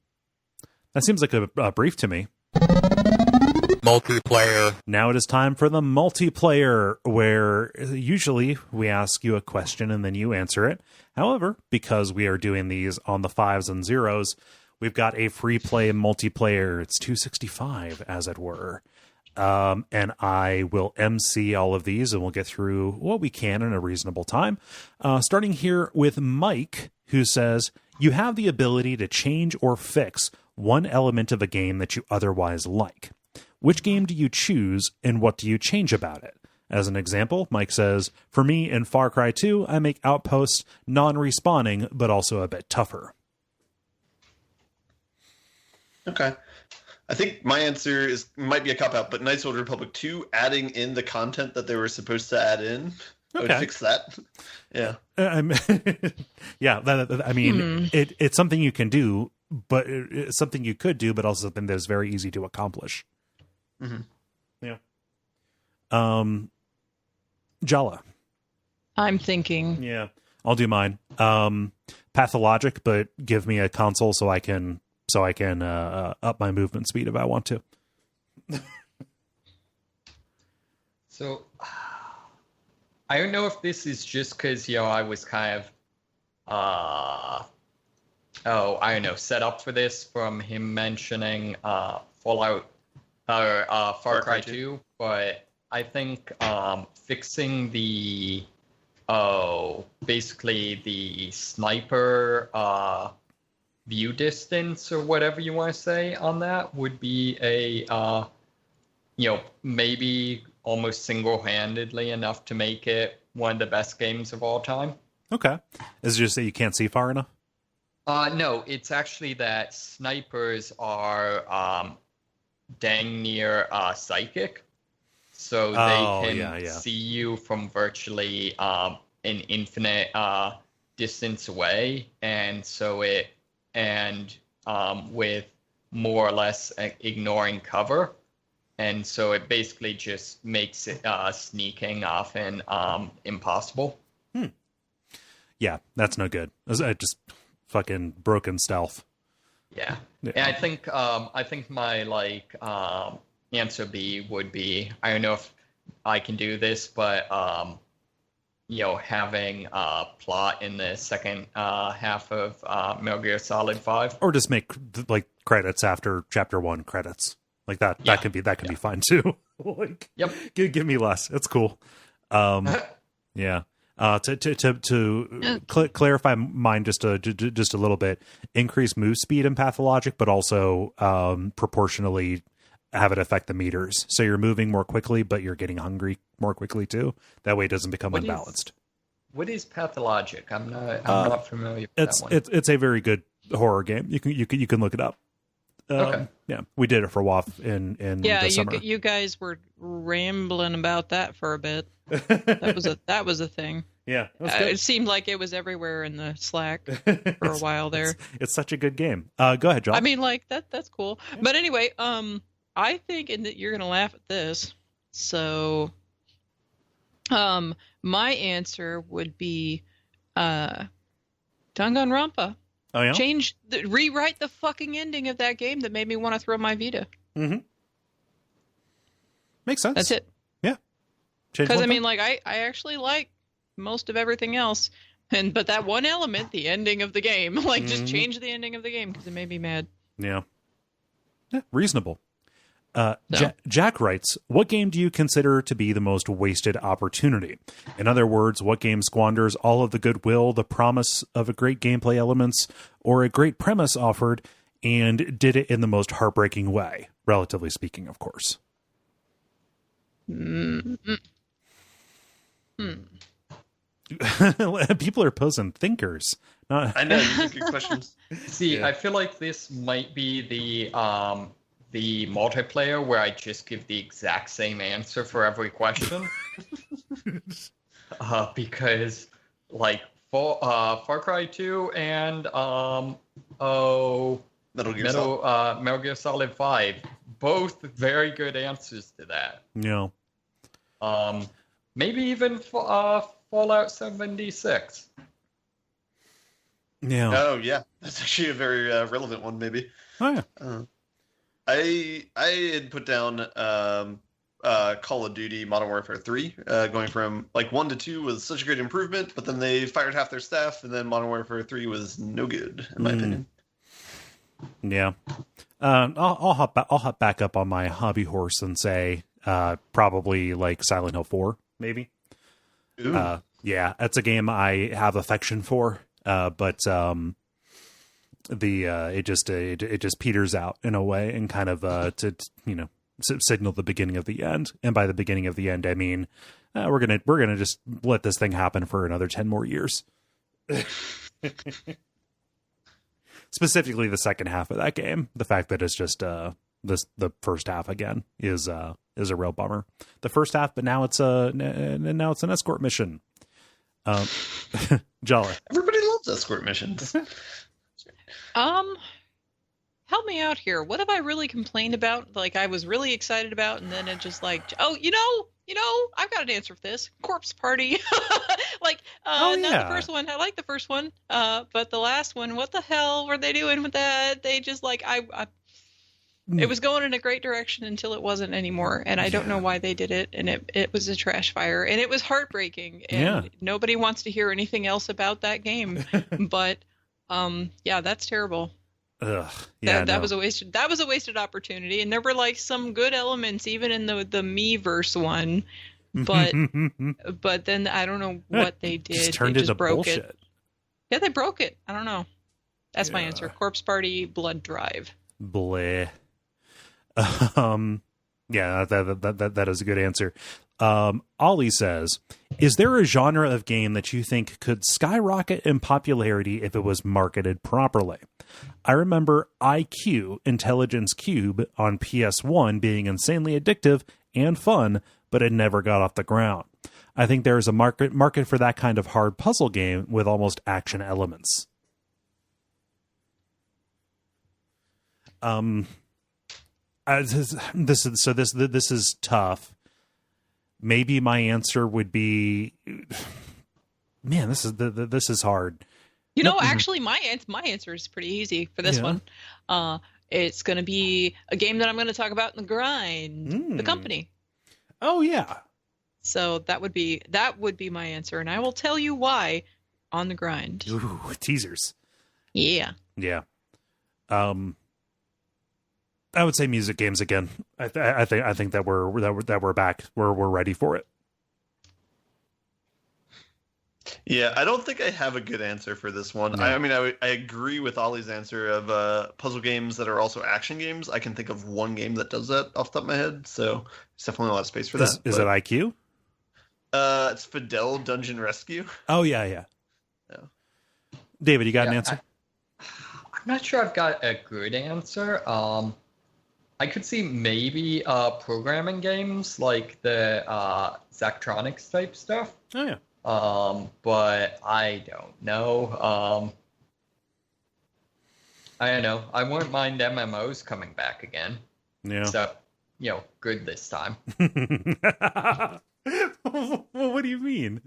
Speaker 1: that seems like a brief to me.
Speaker 5: Multiplayer.
Speaker 1: Now it is time for the multiplayer, where usually we ask you a question and then you answer it. However, because we are doing these on the 5s and 0s, we've got a free play multiplayer. It's 265, as it were. And I will MC all of these, and we'll get through what we can in a reasonable time. Starting here with Mike, who says, you have the ability to change or fix one element of a game that you otherwise like. Which game do you choose, and what do you change about it? As an example, Mike says, for me, in Far Cry 2, I make outposts non-respawning, but also a bit tougher.
Speaker 4: Okay. I think my answer might be a cop-out, but Knights of the Old Republic 2, adding in the content that they were supposed to add in, would fix that. Yeah.
Speaker 1: Yeah, it's something you can do, but it's something you could do, but also something that is very easy to accomplish. Mm-hmm. Yeah. Jala.
Speaker 3: I'm thinking.
Speaker 1: Yeah, I'll do mine. Pathologic, but give me a console so I can up my movement speed if I want to.
Speaker 2: So I don't know if this is just because I was kind of set up for this from him mentioning Fallout or Far Cry 2, but I think fixing basically the sniper view distance or whatever you want to say on that would be a maybe almost single-handedly enough to make it one of the best games of all time.
Speaker 1: Okay. Is it just that you can't see far enough?
Speaker 2: No, it's actually that snipers are dang near psychic, so they can see you from virtually an infinite distance away, and so with more or less ignoring cover, and so it basically just makes it sneaking often impossible.
Speaker 1: Yeah, that's no good. I just fucking broken stealth.
Speaker 2: Yeah. And I think my answer B would be, I don't know if I can do this, but having plot in the second half of Metal Gear Solid 5,
Speaker 1: or just make credits after Chapter 1 credits. Like that. Yeah. That can be fine too. Give me less. It's cool. Yeah. To clarify mine just a little bit, increase move speed in Pathologic, but also proportionally have it affect the meters. So you're moving more quickly, but you're getting hungry more quickly too. That way it doesn't become unbalanced.
Speaker 2: What is Pathologic? I'm not familiar with that one.
Speaker 1: It's a very good horror game. You can look it up.
Speaker 2: Okay.
Speaker 1: Yeah, we did it for WAF in the summer.
Speaker 3: You guys were rambling about that for a bit. That was a thing.
Speaker 1: Yeah, it
Speaker 3: it seemed like it was everywhere in the Slack for a while there.
Speaker 1: It's such a good game. Go ahead, John.
Speaker 3: I mean, like that's cool. Yeah. But anyway, I think that you're gonna laugh at this. So, my answer would be, Danganronpa.
Speaker 1: Oh yeah.
Speaker 3: Rewrite the fucking ending of that game that made me want to throw my Vita.
Speaker 1: Mm-hmm. Makes sense.
Speaker 3: That's it.
Speaker 1: Yeah.
Speaker 3: Because I mean, like I actually like most of everything else, but that one element, the ending of the game, like just change the ending of the game because it made me mad.
Speaker 1: Yeah. Reasonable. No. Jack writes, what game do you consider to be the most wasted opportunity? In other words, what game squanders all of the goodwill, the promise of a great gameplay elements, or a great premise offered, and did it in the most heartbreaking way? Relatively speaking, of course. People are posing thinkers.
Speaker 4: I know, these are good questions.
Speaker 2: See, I feel like this might be the multiplayer where I just give the exact same answer for every question. Because like Far Cry 2 and Metal Gear Solid 5, both very good answers to that.
Speaker 1: Yeah.
Speaker 2: Maybe even Fallout 76.
Speaker 1: Yeah.
Speaker 4: Oh yeah, that's actually a very relevant one. Maybe.
Speaker 1: Oh
Speaker 4: yeah. I had put down Call of Duty Modern Warfare 3, going from like 1 to 2 was such a great improvement, but then they fired half their staff, and then Modern Warfare 3 was no good in my opinion.
Speaker 1: Yeah. I'll hop back up on my hobby horse and say probably like Silent Hill 4, maybe.
Speaker 4: Ooh.
Speaker 1: Yeah, that's a game I have affection for, but it just peters out in a way, and kind of to signal the beginning of the end. And by the beginning of the end, I mean we're gonna just let this thing happen for another 10 more years. Specifically, the second half of that game, the fact that it's just the first half again is a real bummer. The first half, but now it's an escort mission. Jala.
Speaker 4: Everybody loves escort missions.
Speaker 3: Help me out here. What have I really complained about? Like I was really excited about, and then it just like, I've got an answer for this. Corpse Party. Like, not the first one. I like the first one. But the last one, what the hell were they doing with that? They just like, it was going in a great direction until it wasn't anymore. And I don't know why they did it. And it was a trash fire, and it was heartbreaking. And nobody wants to hear anything else about that game. But, that's terrible.
Speaker 1: Ugh, yeah,
Speaker 3: that was a wasted opportunity, and there were like some good elements even in the Miiverse one, but then I don't know what they did.
Speaker 1: Just turned
Speaker 3: they just
Speaker 1: into
Speaker 3: broke
Speaker 1: bullshit.
Speaker 3: it. Yeah, they broke it. I don't know. That's my answer. Corpse Party, Blood Drive.
Speaker 1: Bleh. Yeah, that is a good answer. Ollie says, is there a genre of game that you think could skyrocket in popularity if it was marketed properly? I remember IQ, Intelligence Cube, on PS1 being insanely addictive and fun, but it never got off the ground. I think there is a market for that kind of hard puzzle game with almost action elements. This is tough. Maybe my answer would be, man, this is hard.
Speaker 3: Actually, my answer is pretty easy for this one. It's going to be a game that I'm going to talk about in the grind, The Company.
Speaker 1: Oh yeah.
Speaker 3: So that would be my answer, and I will tell you why on the grind.
Speaker 1: Ooh, teasers.
Speaker 3: Yeah.
Speaker 1: Yeah. I would say music games again. I think that we're back. We're ready for it.
Speaker 4: Yeah, I don't think I have a good answer for this one.
Speaker 1: No.
Speaker 4: I agree with Ollie's answer of puzzle games that are also action games. I can think of one game that does that off the top of my head, so there's definitely a lot of space for that.
Speaker 1: Is it IQ?
Speaker 4: It's Fidel Dungeon Rescue.
Speaker 1: Oh yeah. David, you got an answer?
Speaker 2: I not sure I've got a good answer. I could see maybe programming games like the Zachtronics type stuff.
Speaker 1: Oh yeah.
Speaker 2: But I don't know. I don't know. I wouldn't mind MMOs coming back again.
Speaker 1: Yeah.
Speaker 2: So, good this time.
Speaker 1: Well, what do you mean?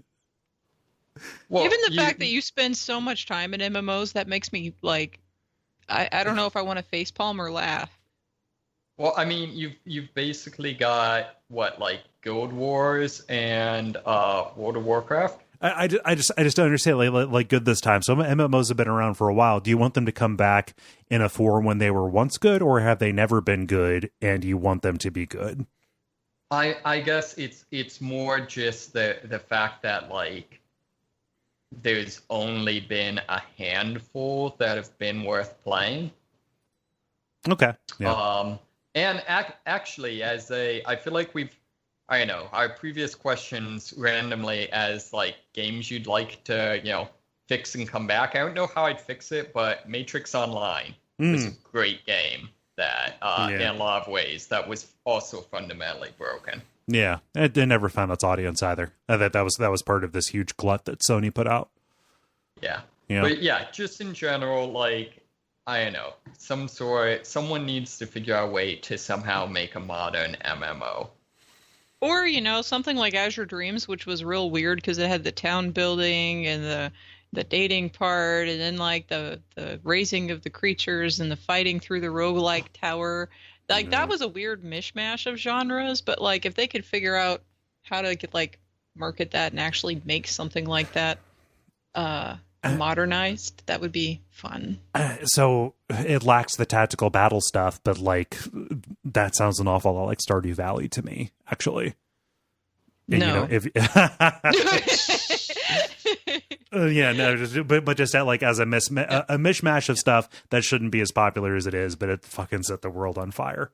Speaker 2: Well,
Speaker 3: Even the fact that you spend so much time in MMOs, that makes me like, I don't know if I want to facepalm or laugh.
Speaker 2: Well, I mean, you've basically got what, like Guild Wars and World of Warcraft.
Speaker 1: I just don't understand like good this time. So MMOs have been around for a while. Do you want them to come back in a form when they were once good, or have they never been good and you want them to be good?
Speaker 2: I guess it's more just the fact that like there's only been a handful that have been worth playing.
Speaker 1: Okay. Yeah.
Speaker 2: And actually, I feel like I don't know, our previous questions randomly as like games you'd like to, fix and come back. I don't know how I'd fix it, but Matrix Online was a great game that, in a lot of ways, that was also fundamentally broken.
Speaker 1: Yeah, it never found its audience either. That was part of this huge glut that Sony put out.
Speaker 2: Yeah.
Speaker 1: Yeah.
Speaker 2: But yeah, just in general, like, I don't know, someone needs to figure out a way to somehow make a modern MMO.
Speaker 3: Or, something like Azure Dreams, which was real weird because it had the town building and the dating part, and then like the raising of the creatures and the fighting through the roguelike tower. Like that was a weird mishmash of genres, but like if they could figure out how to market that and actually make something like that modernized, that would be fun.
Speaker 1: So it lacks the tactical battle stuff, but like that sounds an awful lot like Stardew Valley to me, actually.
Speaker 3: No.
Speaker 1: But just like as a mishmash of stuff that shouldn't be as popular as it is, but it fucking set the world on fire.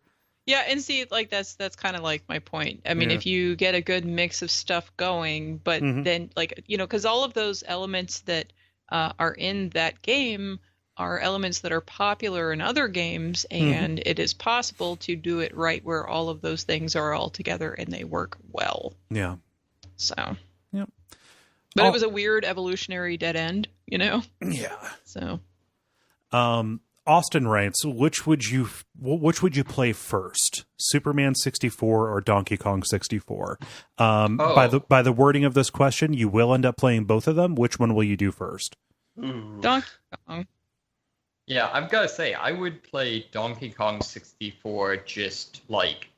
Speaker 3: Yeah, and see, like that's kind of like my point. I mean, if you get a good mix of stuff going, but then because all of those elements that are in that game are elements that are popular in other games, and it is possible to do it right where all of those things are all together and they work well.
Speaker 1: Yeah.
Speaker 3: So.
Speaker 1: Yep.
Speaker 3: But it was a weird evolutionary dead end, Yeah. So.
Speaker 1: Austin writes, which would you play first, Superman 64 or Donkey Kong 64? By the wording of this question, you will end up playing both of them. Which one will you do first?
Speaker 3: Donkey Kong.
Speaker 2: Yeah, I've got to say, I would play Donkey Kong 64 just, like,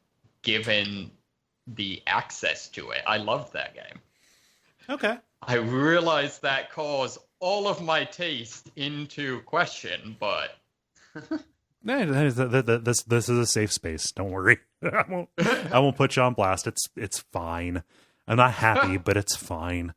Speaker 2: given the access to it. I loved that game.
Speaker 1: Okay.
Speaker 2: I realize that calls all of my taste into question, but...
Speaker 1: This is a safe space. Don't worry. I won't put you on blast. It's fine. I'm not happy, but it's fine.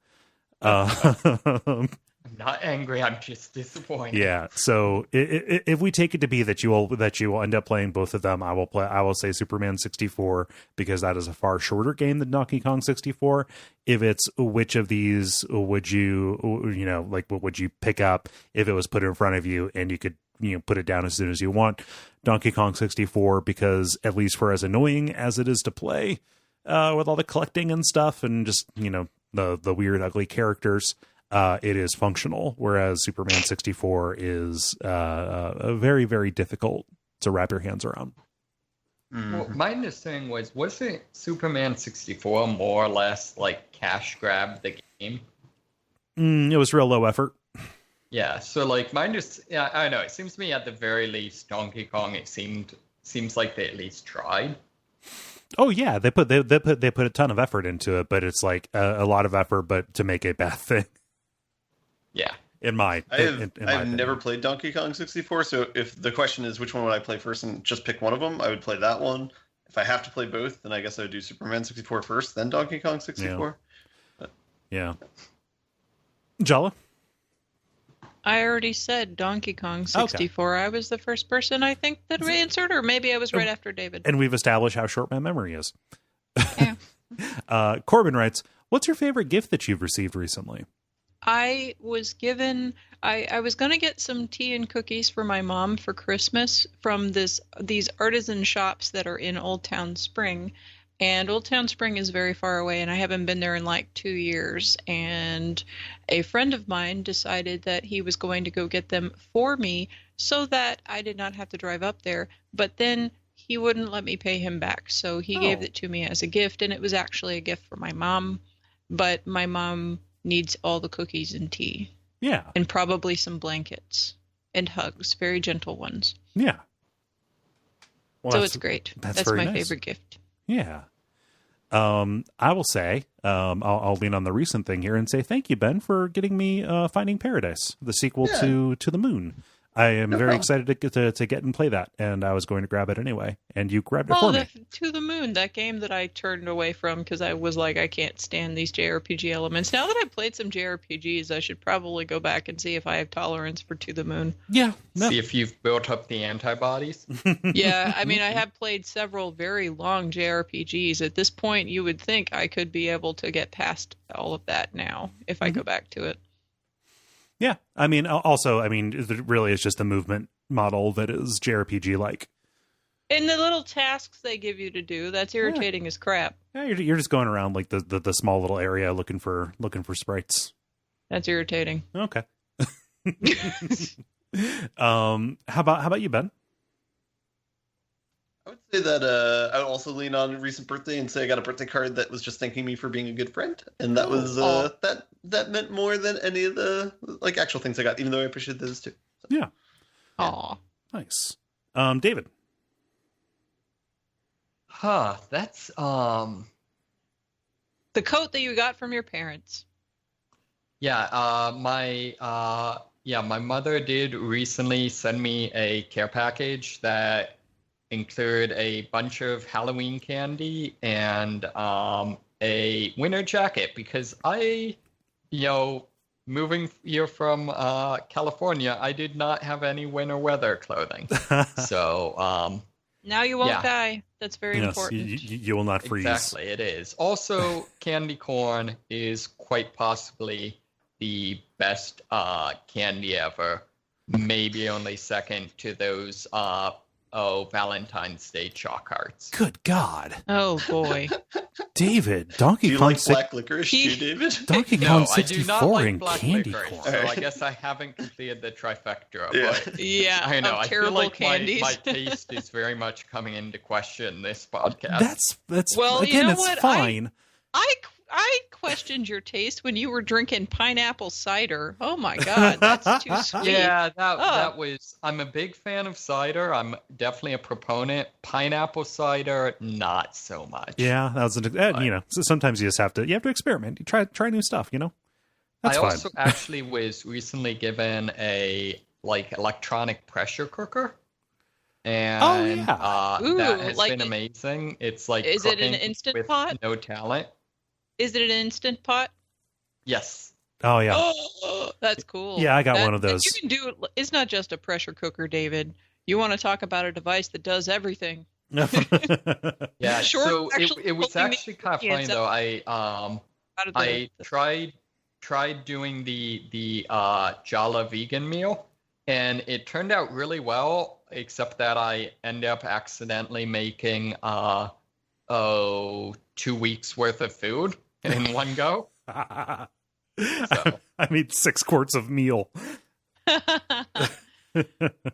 Speaker 2: I'm not angry. I'm just disappointed.
Speaker 1: Yeah. So if we take it to be that you will end up playing both of them, I will say Superman 64 because that is a far shorter game than Donkey Kong 64. If it's which of these would you what would you pick up if it was put in front of you and you could put it down as soon as you want? Donkey Kong 64 because at least for as annoying as it is to play with all the collecting and stuff and just the weird ugly characters. It is functional, whereas Superman 64 is very, very difficult to wrap your hands around.
Speaker 2: Well, my understanding wasn't Superman 64 more or less like cash grab the game?
Speaker 1: It was real low effort.
Speaker 2: Yeah, so like I don't know. It seems to me at the very least, Donkey Kong. Seems like they at least tried.
Speaker 1: Oh yeah, they put a ton of effort into it, but it's like a lot of effort, but to make a bad thing.
Speaker 2: Yeah.
Speaker 4: I've never played Donkey Kong 64, so if the question is which one would I play first and just pick one of them, I would play that one. If I have to play both, then I guess I would do Superman 64 first, then Donkey Kong 64.
Speaker 1: Yeah. Jala?
Speaker 3: I already said Donkey Kong 64. Okay. I was the first person, I think, that answered, or maybe I was right after David.
Speaker 1: And we've established how short my memory is.
Speaker 3: Yeah.
Speaker 1: Corbin writes, what's your favorite gift that you've received recently?
Speaker 3: I was given I was gonna get some tea and cookies for my mom for Christmas from these artisan shops that are in Old Town Spring. And Old Town Spring is very far away, and I haven't been there in like 2 years. And a friend of mine decided that he was going to go get them for me so that I did not have to drive up there. But then he wouldn't let me pay him back. So he gave it to me as a gift, and it was actually a gift for my mom. But my mom needs all the cookies and tea.
Speaker 1: Yeah.
Speaker 3: And probably some blankets and hugs, very gentle ones.
Speaker 1: Yeah. Well,
Speaker 3: so it's great. That's my favorite gift.
Speaker 1: Yeah. I will say, I'll lean on the recent thing here and say thank you, Ben, for getting me Finding Paradise, the sequel to The Moon. I am very excited to get and play that, and I was going to grab it anyway, and you grabbed it for me.
Speaker 3: To the Moon, that game that I turned away from because I was like, I can't stand these JRPG elements. Now that I've played some JRPGs, I should probably go back and see if I have tolerance for To the Moon.
Speaker 1: Yeah.
Speaker 2: See if you've built up the antibodies.
Speaker 3: Yeah, I mean, I have played several very long JRPGs. At this point, you would think I could be able to get past all of that now if I go back to it.
Speaker 1: Yeah, I mean, also, it really is just the movement model that is JRPG-like.
Speaker 3: And the little tasks they give you to do, that's irritating as crap.
Speaker 1: Yeah, you're just going around like the small little area looking for sprites.
Speaker 3: That's irritating.
Speaker 1: Okay. How about you, Ben?
Speaker 4: I would say that I would also lean on a recent birthday and say I got a birthday card that was just thanking me for being a good friend, and that was that meant more than any of the like actual things I got, even though I appreciate those too. So.
Speaker 1: Yeah.
Speaker 3: Aw.
Speaker 1: Nice. David.
Speaker 2: That's
Speaker 3: the coat that you got from your parents.
Speaker 2: Yeah, my mother did recently send me a care package that included a bunch of Halloween candy and a winter jacket because moving here from California, I did not have any winter weather clothing. So
Speaker 3: now you won't die. That's very important.
Speaker 1: You will not freeze.
Speaker 2: Exactly, it is. Also, candy corn is quite possibly the best candy ever. Maybe only second to those Valentine's Day chalk hearts.
Speaker 1: Good God.
Speaker 3: Oh boy.
Speaker 1: David, Donkey
Speaker 4: Do you
Speaker 1: Kong
Speaker 4: like black licorice too, David?
Speaker 1: Donkey Kong
Speaker 2: No,
Speaker 1: 64
Speaker 2: I do not like
Speaker 1: and
Speaker 2: black
Speaker 1: candy
Speaker 2: licorice,
Speaker 1: corn.
Speaker 2: so I guess I haven't completed the trifecta.
Speaker 4: Yeah.
Speaker 2: But
Speaker 3: Yeah,
Speaker 2: I know. I feel
Speaker 3: terrible
Speaker 2: like
Speaker 3: candies.
Speaker 2: my taste is very much coming into question this podcast.
Speaker 1: That's
Speaker 3: Well,
Speaker 1: again,
Speaker 3: you know
Speaker 1: it's
Speaker 3: what?
Speaker 1: fine.
Speaker 3: I questioned your taste when you were drinking pineapple cider. Oh my God, that's too sweet.
Speaker 2: Yeah, that was. I'm a big fan of cider. I'm definitely a proponent. Pineapple cider, not so much.
Speaker 1: Yeah, that was so sometimes you just have to experiment. You try new stuff. That's
Speaker 2: I
Speaker 1: fine.
Speaker 2: also actually was recently given a electronic pressure cooker. And
Speaker 3: Ooh,
Speaker 2: that has been amazing. It's like
Speaker 3: is it an
Speaker 2: cooking
Speaker 3: Instant
Speaker 2: with
Speaker 3: Pot?
Speaker 2: No talent.
Speaker 3: Is it an Instant Pot?
Speaker 2: Yes.
Speaker 1: Oh yeah.
Speaker 3: Oh, that's cool.
Speaker 1: Yeah, I got one of those.
Speaker 3: You can do. It's not just a pressure cooker, David. You want to talk about a device that does everything.
Speaker 2: Yeah.
Speaker 3: Short
Speaker 2: So
Speaker 3: of
Speaker 2: it was actually kind of funny though. I tried doing the Jala vegan meal, and it turned out really well. Except that I end up accidentally making 2 weeks worth of food in one go. So.
Speaker 1: I made 6 quarts of meal.
Speaker 3: Oh,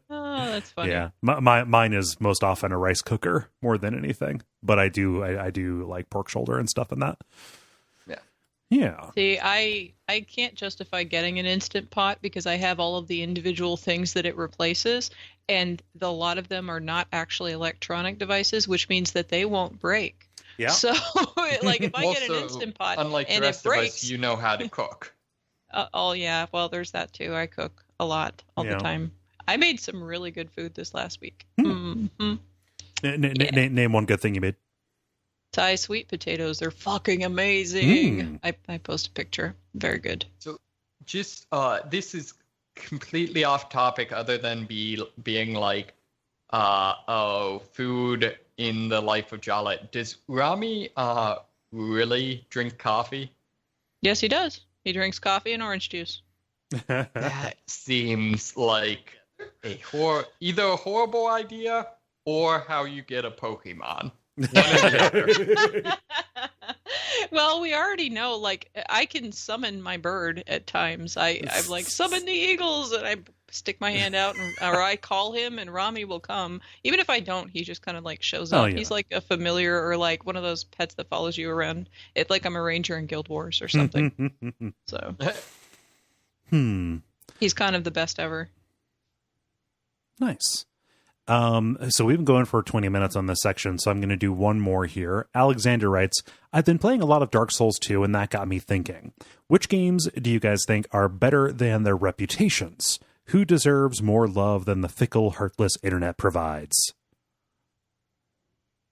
Speaker 3: that's funny.
Speaker 1: Yeah, mine is most often a rice cooker more than anything, but I do like pork shoulder and stuff in that. Yeah.
Speaker 3: See, I can't justify getting an Instant Pot because I have all of the individual things that it replaces, and a lot of them are not actually electronic devices, which means that they won't break.
Speaker 1: Yeah.
Speaker 3: So, if I get an Instant Pot
Speaker 2: unlike
Speaker 3: and
Speaker 2: the rest
Speaker 3: it breaks,
Speaker 2: of us, you know how to cook.
Speaker 3: Yeah. Well, there's that too. I cook a lot all the time. I made some really good food this last week. Mm-hmm.
Speaker 1: Name one good thing you made.
Speaker 3: Thai sweet potatoes. They're fucking amazing. I post a picture. Very good.
Speaker 2: So just this is completely off topic other than being like food in the life of Jala. Does Rami really drink coffee?
Speaker 3: Yes, he does. He drinks coffee and orange juice.
Speaker 2: That seems like either a horrible idea or how you get a Pokemon. One or the other.
Speaker 3: Well, we already know, like, I can summon my bird at times. I'm like, summon the eagles, and I stick my hand out, or I call him, and Rami will come. Even if I don't, he just kind of, like, shows up.
Speaker 1: Yeah.
Speaker 3: He's like a familiar, or like one of those pets that follows you around. It's like I'm a ranger in Guild Wars or something. So, he's kind of the best ever.
Speaker 1: Nice. So we've been going for 20 minutes on this section, so I'm going to do one more here. Alexander writes, I've been playing a lot of Dark Souls 2, and that got me thinking. Which games do you guys think are better than their reputations? Who deserves more love than the fickle, heartless internet provides?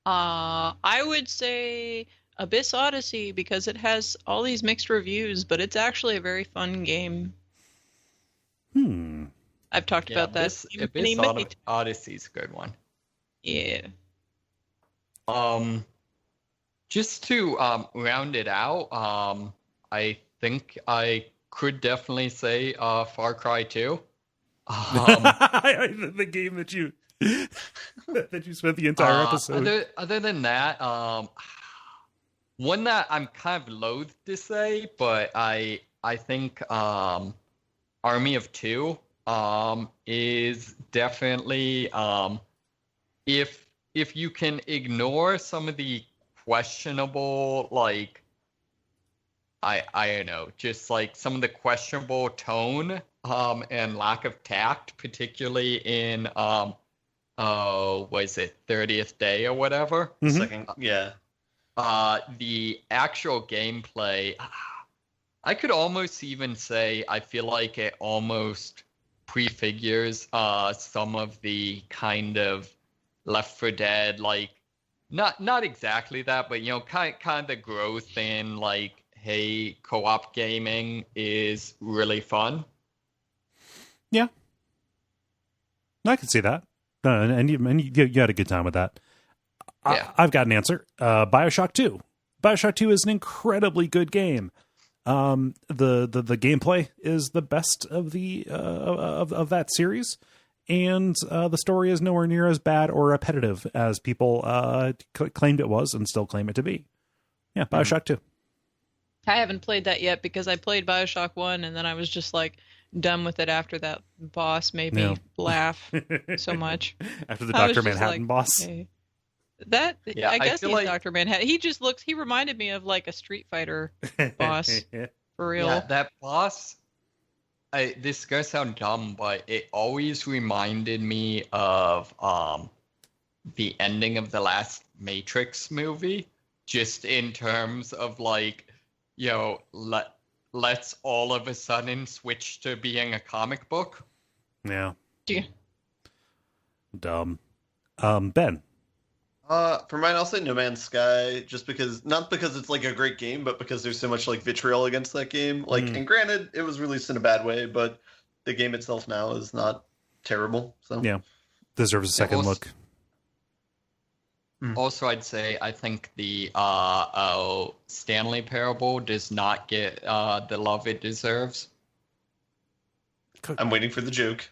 Speaker 3: I would say Abyss Odyssey, because it has all these mixed reviews, but it's actually a very fun game. I've talked about that.
Speaker 2: Abyss Odyssey's a good one.
Speaker 3: Yeah.
Speaker 2: Just to round it out, I think I could definitely say Far Cry 2.
Speaker 1: The game that you that you spent the entire episode.
Speaker 2: Other than that, one that I'm kind of loath to say, but I think Army of Two is definitely if you can ignore some of the questionable, like I don't know, just like some of the questionable tone and lack of tact, particularly in was it 30th Day or whatever?
Speaker 4: Second, yeah.
Speaker 2: The actual gameplay, I could almost even say I feel like it almost prefigures some of the kind of Left 4 Dead, like not exactly that, but kind of the growth in like, hey, co-op gaming is really fun.
Speaker 1: Yeah, I can see that, and you had a good time with that.
Speaker 2: Yeah.
Speaker 1: I've got an answer. BioShock 2. BioShock 2 is an incredibly good game. The gameplay is the best of the of that series, and the story is nowhere near as bad or repetitive as people claimed it was and still claim it to be. Yeah, BioShock 2.
Speaker 3: I haven't played that yet because I played BioShock 1 and then I was just like done with it after that boss made me laugh so much.
Speaker 1: After the Dr. Manhattan boss.
Speaker 3: Hey. I guess he's
Speaker 2: like
Speaker 3: Dr. Manhattan. He reminded me of like a Street Fighter boss. For real.
Speaker 2: Yeah, that boss, this is going to sound dumb, but it always reminded me of the ending of the last Matrix movie, just in terms of like, let's all of a sudden switch to being a comic book.
Speaker 1: Yeah.
Speaker 3: Yeah.
Speaker 1: Dumb. Ben.
Speaker 4: For mine, I'll say No Man's Sky, just not because it's like a great game, but because there's so much like vitriol against that game. Like, and granted, it was released in a bad way, but the game itself now is not terrible. So
Speaker 1: yeah, deserves a second look.
Speaker 2: Also, I'd say I think the Stanley Parable does not get the love it deserves.
Speaker 4: I'm waiting for the joke.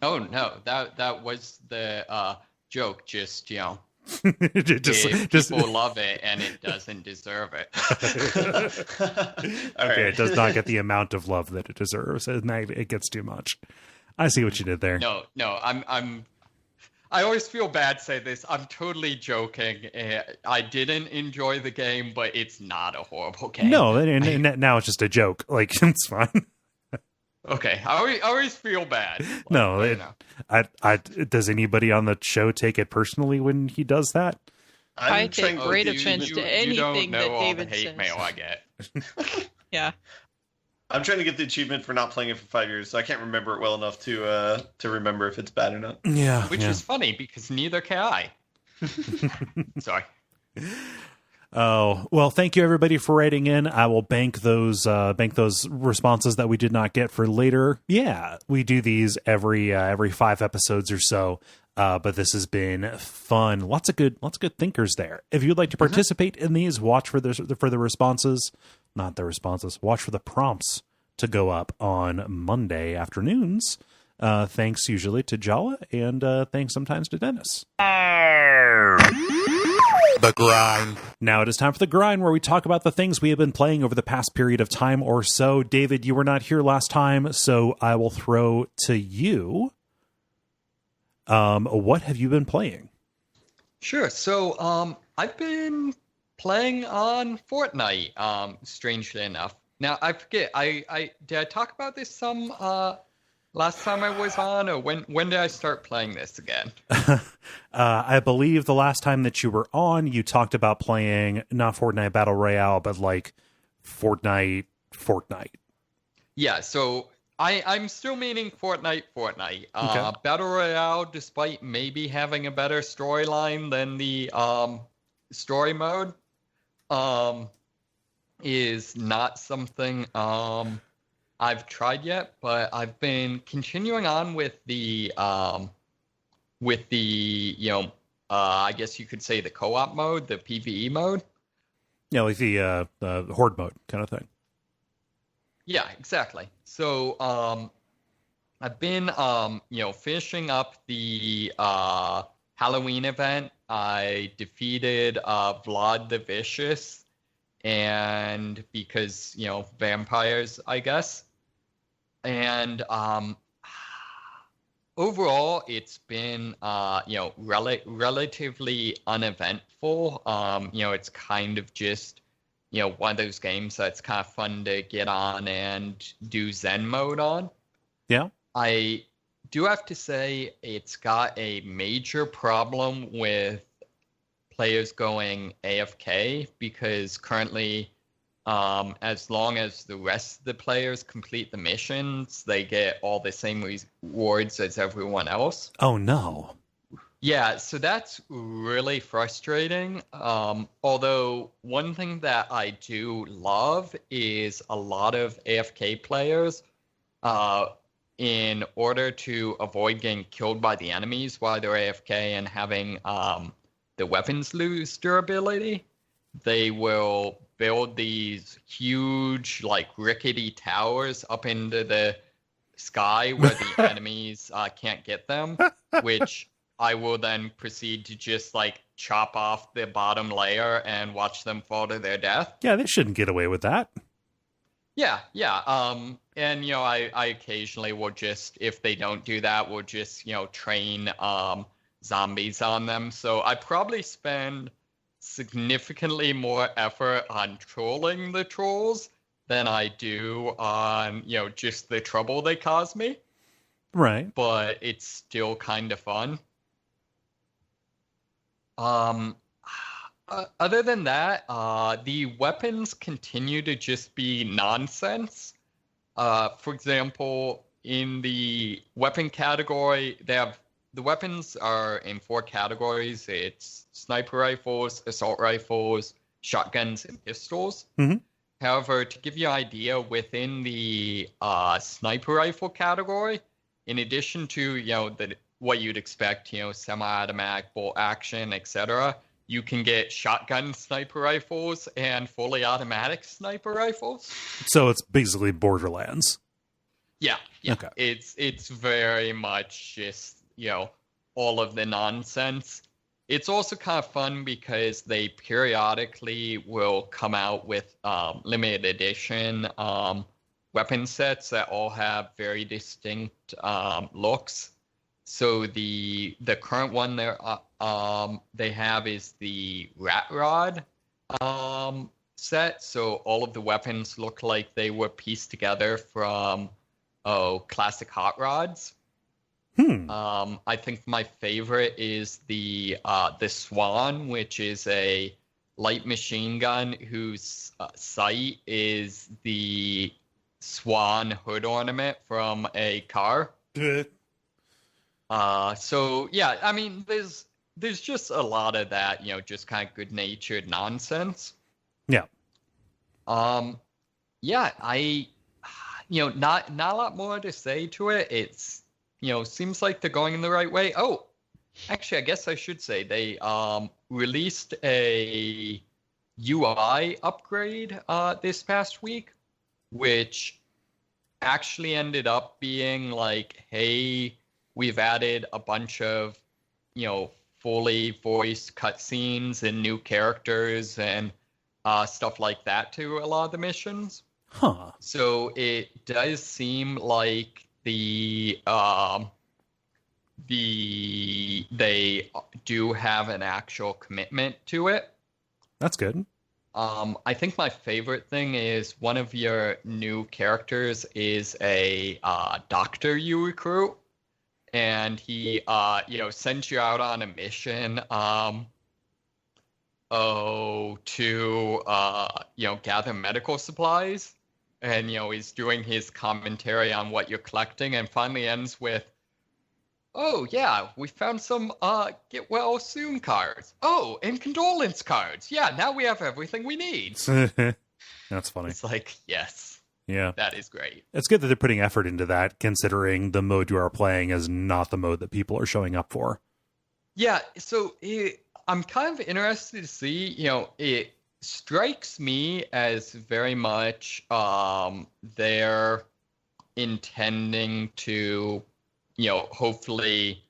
Speaker 2: Oh no, that was the joke. Just people love it and it doesn't deserve it.
Speaker 1: Okay, it does not get the amount of love that it deserves. It gets too much. I see what you did there.
Speaker 2: No, I always feel bad saying this. I'm totally joking. I didn't enjoy the game, but it's not a horrible game.
Speaker 1: No, and now it's just a joke. Like, it's fine.
Speaker 2: Okay, I always feel bad.
Speaker 1: No, does anybody on the show take it personally when he does that?
Speaker 3: I take great offense to anything that David says.
Speaker 2: You don't know all the hate mail I get.
Speaker 3: Yeah.
Speaker 4: I'm trying to get the achievement for not playing it for 5 years, so I can't remember it well enough to remember if it's bad or not.
Speaker 1: Yeah,
Speaker 2: which is funny because neither can I. Sorry.
Speaker 1: Oh, well, thank you everybody for writing in. I will bank those responses that we did not get for later. Yeah, we do these every 5 episodes or so. But this has been fun. Lots of good thinkers there. If you'd like to participate in these, watch for the responses. not the responses. Watch for the prompts to go up on Monday afternoons. Thanks usually to Jala, and thanks sometimes to Dennis. The grind. Now it is time for the grind, where we talk about the things we have been playing over the past period of time or so. David, you were not here last time, so I will throw to you. What have you been playing?
Speaker 2: Sure. So I've been playing on Fortnite, strangely enough. Now, I forget, I did I talk about this some last time I was on, or when did I start playing this again?
Speaker 1: I believe the last time that you were on, you talked about playing not Fortnite Battle Royale, but like Fortnite.
Speaker 2: Yeah, so I'm still meaning Fortnite.
Speaker 1: Okay.
Speaker 2: Battle Royale, despite maybe having a better storyline than the story mode, is not something I've tried yet, but I've been continuing on with the I guess you could say the co-op mode, the PvE mode.
Speaker 1: Yeah, like the horde mode kind of thing.
Speaker 2: Yeah, exactly. So I've been finishing up the Halloween event. I defeated Vlad the Vicious, and because vampires, I guess. And overall, it's been relatively uneventful. It's kind of just one of those games that's kind of fun to get on and do Zen mode on.
Speaker 1: Yeah.
Speaker 2: I do have to say it's got a major problem with players going AFK, because currently, as long as the rest of the players complete the missions, they get all the same rewards as everyone else.
Speaker 1: Oh, no.
Speaker 2: Yeah, so that's really frustrating. Although one thing that I do love is a lot of AFK players, in order to avoid getting killed by the enemies while they're AFK and having the weapons lose durability, they will build these huge, like, rickety towers up into the sky where the enemies can't get them, which I will then proceed to just, like, chop off the bottom layer and watch them fall to their death.
Speaker 1: Yeah, they shouldn't get away with that.
Speaker 2: Yeah. And, I occasionally will just, if they don't do that, we'll just, train zombies on them. So I probably spend significantly more effort on trolling the trolls than I do on, just the trouble they cause me.
Speaker 1: Right.
Speaker 2: But it's still kind of fun. Other than that, the weapons continue to just be nonsense. For example, in the weapon category, the weapons are in 4 categories. It's sniper rifles, assault rifles, shotguns, and pistols.
Speaker 1: Mm-hmm.
Speaker 2: However, to give you an idea, within the sniper rifle category, in addition to what you'd expect, semi-automatic, bolt action, etc., you can get shotgun sniper rifles and fully automatic sniper rifles.
Speaker 1: So it's basically Borderlands.
Speaker 2: Yeah.
Speaker 1: Okay.
Speaker 2: It's very much just all of the nonsense. It's also kind of fun because they periodically will come out with limited edition weapon sets that all have very distinct looks. So the current one they have is the Rat Rod set. So all of the weapons look like they were pieced together from classic hot rods. I think my favorite is the Swan, which is a light machine gun whose sight is the swan hood ornament from a car. So yeah, I mean, there's just a lot of that, just kind of good-natured nonsense.
Speaker 1: Yeah.
Speaker 2: Yeah, not a lot more to say to it. It's, seems like they're going in the right way. Oh, actually, I guess I should say they released a UI upgrade this past week, which actually ended up being like, hey, we've added a bunch of, fully voiced cutscenes and new characters and stuff like that to a lot of the missions.
Speaker 1: Huh.
Speaker 2: So it does seem like they do have an actual commitment to it.
Speaker 1: That's good.
Speaker 2: I think my favorite thing is one of your new characters is a doctor you recruit, and he sends you out on a mission to gather medical supplies, and he's doing his commentary on what you're collecting, and finally ends with, oh, yeah, we found some get well soon cards. Oh, and condolence cards. Yeah, now we have everything we need.
Speaker 1: That's funny.
Speaker 2: It's like, yes.
Speaker 1: Yeah.
Speaker 2: That is great.
Speaker 1: It's good that they're putting effort into that, considering the mode you are playing is not the mode that people are showing up for.
Speaker 2: Yeah, so I'm kind of interested to see, it strikes me as very much they're intending to hopefully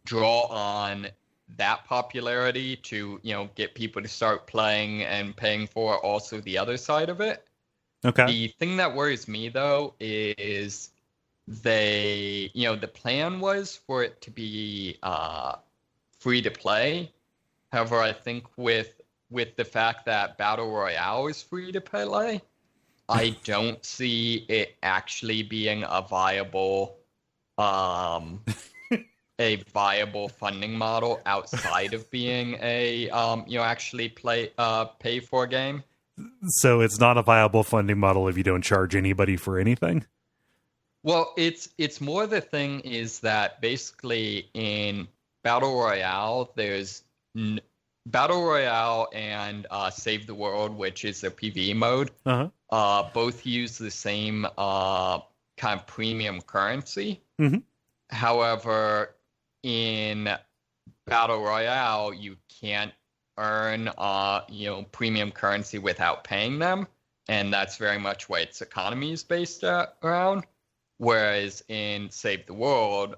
Speaker 2: draw on that popularity to, get people to start playing and paying for also the other side of it.
Speaker 1: Okay.
Speaker 2: The thing that worries me, though, is the plan was for it to be free to play. However, I think with the fact that Battle Royale is free to play, I don't see it actually being a viable funding model outside of being a actually pay for a game.
Speaker 1: So it's not a viable funding model if you don't charge anybody for anything?
Speaker 2: Well, it's more the thing is that basically in Battle Royale, there's Battle Royale and Save the World, which is a PvE mode.
Speaker 1: Uh-huh.
Speaker 2: Both use the same kind of premium currency.
Speaker 1: Mm-hmm.
Speaker 2: However, in Battle Royale, you can't earn premium currency without paying them, and that's very much what its economy is based around. Whereas in Save the World,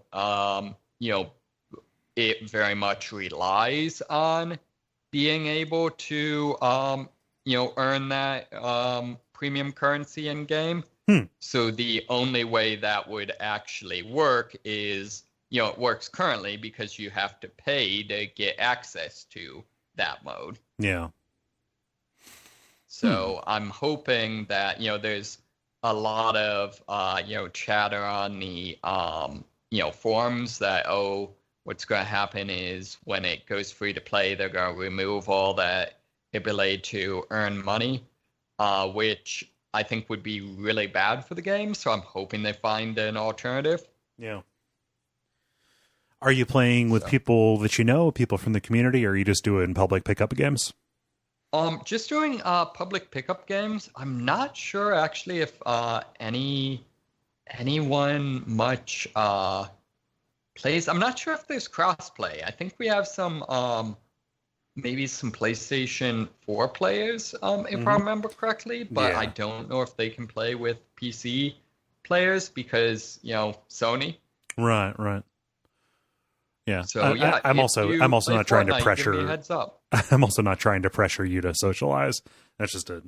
Speaker 2: it very much relies on being able to earn that premium currency in game. So the only way that would actually work is, it works currently because you have to pay to get access to that mode.
Speaker 1: Yeah.
Speaker 2: So I'm hoping that, there's a lot of, chatter on the, forums that, what's going to happen is when it goes free to play, they're going to remove all that ability to earn money, which I think would be really bad for the game. So I'm hoping they find an alternative.
Speaker 1: Yeah. Are you playing with people that you know, people from the community, or are you just doing public pickup games?
Speaker 2: Just doing public pickup games. I'm not sure actually if anyone much plays. I'm not sure if there's crossplay. I think we have some maybe some PlayStation 4 players, if I remember correctly, but I don't know if they can play with PC players because, Sony.
Speaker 1: Right. Yeah.
Speaker 2: So
Speaker 1: I'm also not trying to pressure.
Speaker 2: Give me a heads up.
Speaker 1: I'm also not trying to pressure you to socialize. That's just a.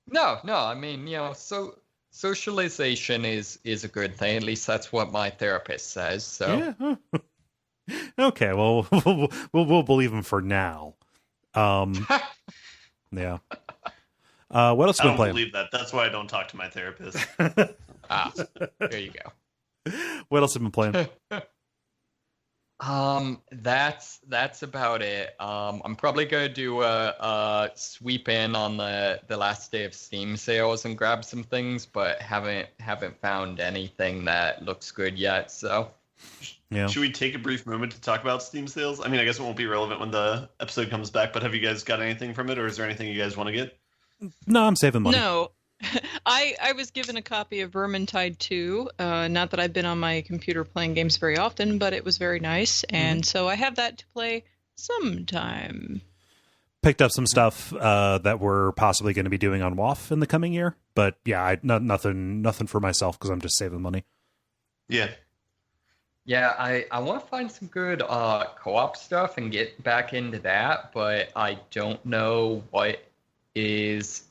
Speaker 2: No. I mean, so socialization is a good thing. At least that's what my therapist says. So.
Speaker 1: Yeah. Okay. Well, we'll believe him for now. Yeah. What else have you been playing?
Speaker 4: I don't believe that. That's why I don't talk to my therapist.
Speaker 2: There you go.
Speaker 1: What else have you been playing?
Speaker 2: That's about it. I'm probably gonna do a sweep in on the last day of Steam sales and grab some things, but haven't found anything that looks good yet. So,
Speaker 1: yeah.
Speaker 4: Should we take a brief moment to talk about Steam sales? I mean, I guess it won't be relevant when the episode comes back, but have you guys got anything from it, or is there anything you guys want to get?
Speaker 1: No, I'm saving money.
Speaker 3: No. I was given a copy of Vermintide 2. Not that I've been on my computer playing games very often, but it was very nice, and so I have that to play sometime.
Speaker 1: picked up some stuff that we're possibly going to be doing on WoF in the coming year. But yeah, nothing for myself because I'm just saving money.
Speaker 4: Yeah.
Speaker 2: Yeah, I want to find some good co-op stuff and get back into that, but I don't know what is,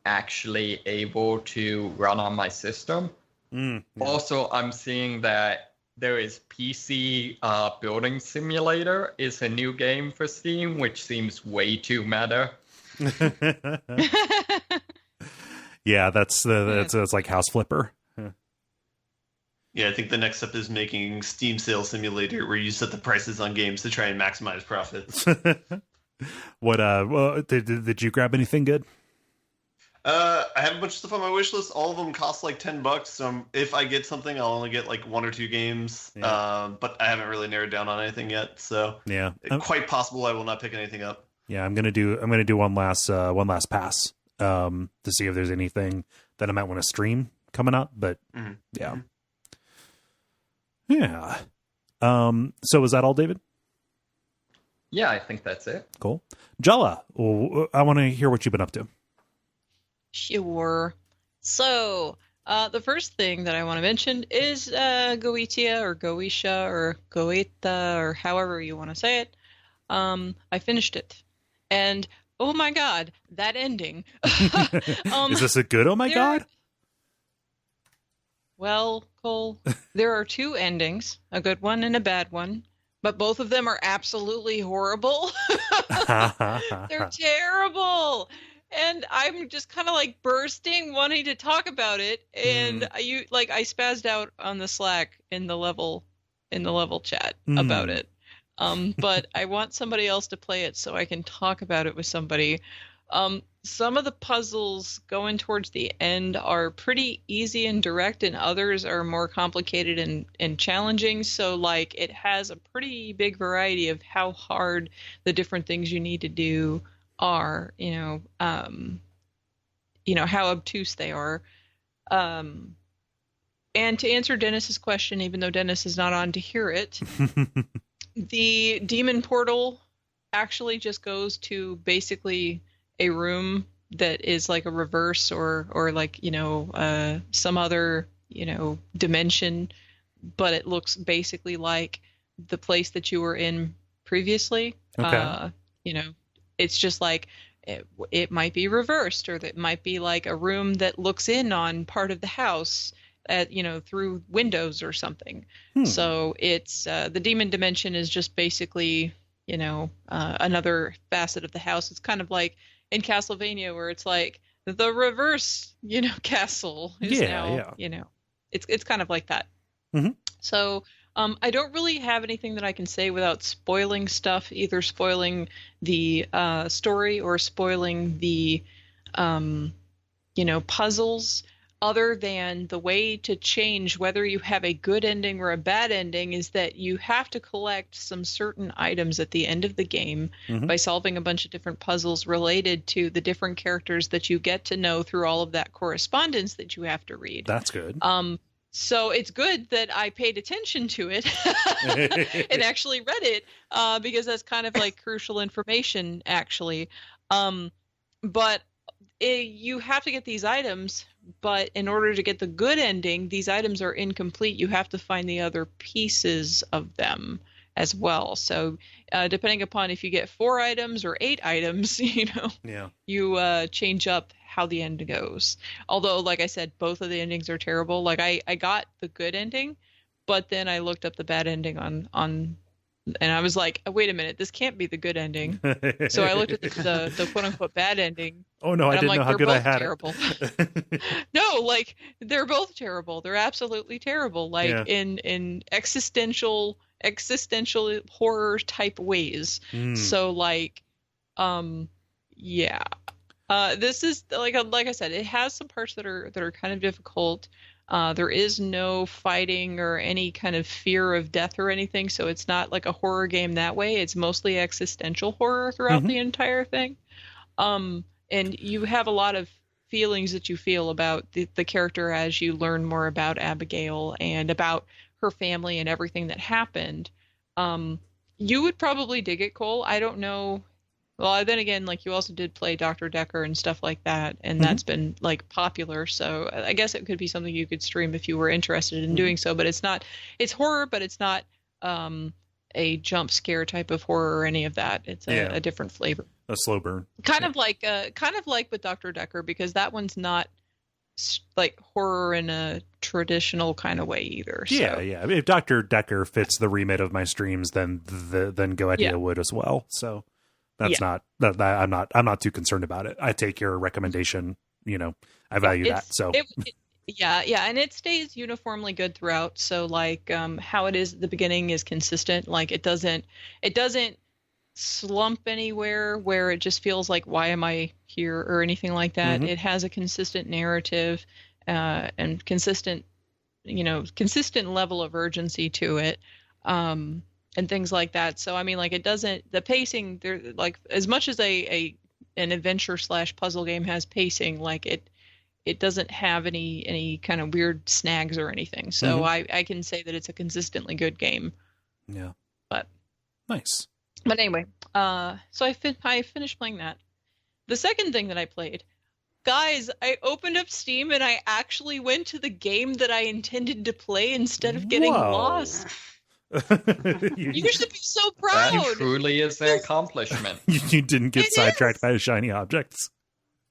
Speaker 2: actually able to run on my system.
Speaker 1: Yeah.
Speaker 2: Also, I'm seeing that there is PC Building Simulator is a new game for Steam, which seems way too meta.
Speaker 1: Yeah, that's like House Flipper.
Speaker 4: Yeah, I think the next step is making Steam Sales Simulator, where you set the prices on games to try and maximize profits.
Speaker 1: What did you grab anything good?
Speaker 4: I have a bunch of stuff on my wish list. All of them cost like $10. So if I get something, I'll only get like 1 or 2 games.
Speaker 1: Yeah.
Speaker 4: But I haven't really narrowed down on anything yet. So
Speaker 1: yeah,
Speaker 4: quite possible I will not pick anything up.
Speaker 1: Yeah, I'm gonna do one last pass to see if there's anything that I might want to stream coming up. But yeah. Yeah. So is that all, David?
Speaker 2: Yeah, I think that's it.
Speaker 1: Cool. Jala, I want to hear what you've been up to.
Speaker 3: Sure. So, the first thing that I want to mention is Goetia or Goetia or Goeta or however you want to say it. I finished it. And, oh my god, that ending.
Speaker 1: Is this a good oh my god?
Speaker 3: Well, Kole, there are 2 endings, a good one and a bad one, but both of them are absolutely horrible. They're terrible. And I'm just kind of like bursting, wanting to talk about it. And I spazzed out on the Slack in the level chat about it. But I want somebody else to play it so I can talk about it with somebody. Some of the puzzles going towards the end are pretty easy and direct, and others are more complicated and challenging. So, like, it has a pretty big variety of how hard the different things you need to do are. How obtuse they are. And to answer Dennis's question, even though Dennis is not on to hear it, the demon portal actually just goes to basically a room that is like a reverse or like, some other, dimension, but it looks basically like the place that you were in previously.
Speaker 1: Okay.
Speaker 3: It's just like it might be reversed, or it might be like a room that looks in on part of the house at, through windows or something. So it's the demon dimension is just basically, another facet of the house. It's kind of like in Castlevania, where it's like the reverse, castle is it's kind of like that.
Speaker 1: Mm-hmm.
Speaker 3: So I don't really have anything that I can say without spoiling stuff, either spoiling the story or spoiling the puzzles. Other than the way to change whether you have a good ending or a bad ending is that you have to collect some certain items at the end of the game by solving a bunch of different puzzles related to the different characters that you get to know through all of that correspondence that you have to read.
Speaker 1: That's good.
Speaker 3: So it's good that I paid attention to it and actually read it because that's kind of like crucial information, actually. But you have to get these items, but in order to get the good ending, these items are incomplete. You have to find the other pieces of them as well. So depending upon if you get 4 items or 8 items, you change up how the end goes. Although, like I said, both of the endings are terrible. Like I got the good ending, but then I looked up the bad ending on and I was like, oh, wait a minute, this can't be the good ending. So I looked at the quote unquote bad ending.
Speaker 1: Oh no, I didn't know how good I had
Speaker 3: terrible. No, like they're both terrible. They're absolutely terrible. Like in existential horror type ways. So like, this is like I said, it has some parts that are kind of difficult. There is no fighting or any kind of fear of death or anything, so it's not like a horror game that way. It's mostly existential horror throughout the entire thing. And you have a lot of feelings that you feel about the character as you learn more about Abigail and about her family and everything that happened. You would probably dig it, Kole. I don't know Well, then again, like you also did play Dr. Decker and stuff like that, and that's been like popular. So I guess it could be something you could stream if you were interested in doing so. But it's not. It's horror, but it's not a jump scare type of horror or any of that. It's a different flavor.
Speaker 1: A slow burn.
Speaker 3: Kind of like with Dr. Decker, because that one's not like horror in a traditional kind of way either. So.
Speaker 1: Yeah. If Dr. Decker fits the remit of my streams, then Goetia would as well. So. That's not that I'm not too concerned about it. I take your recommendation, I value that. So
Speaker 3: and it stays uniformly good throughout. So like how it is at the beginning is consistent. Like it doesn't slump anywhere where it just feels like, why am I here, or anything like that. It has a consistent narrative and consistent level of urgency to it. And things like that. So I mean, like the pacing there, like as much as an adventure / puzzle game has pacing, like it doesn't have any kind of weird snags or anything. So I can say that it's a consistently good game.
Speaker 1: Yeah.
Speaker 3: But
Speaker 1: nice.
Speaker 3: But anyway, so I finished playing that. The second thing that I played, guys, I opened up Steam and I actually went to the game that I intended to play instead of getting lost. You should be so proud.
Speaker 2: That truly is an accomplishment.
Speaker 1: You didn't get sidetracked by shiny objects.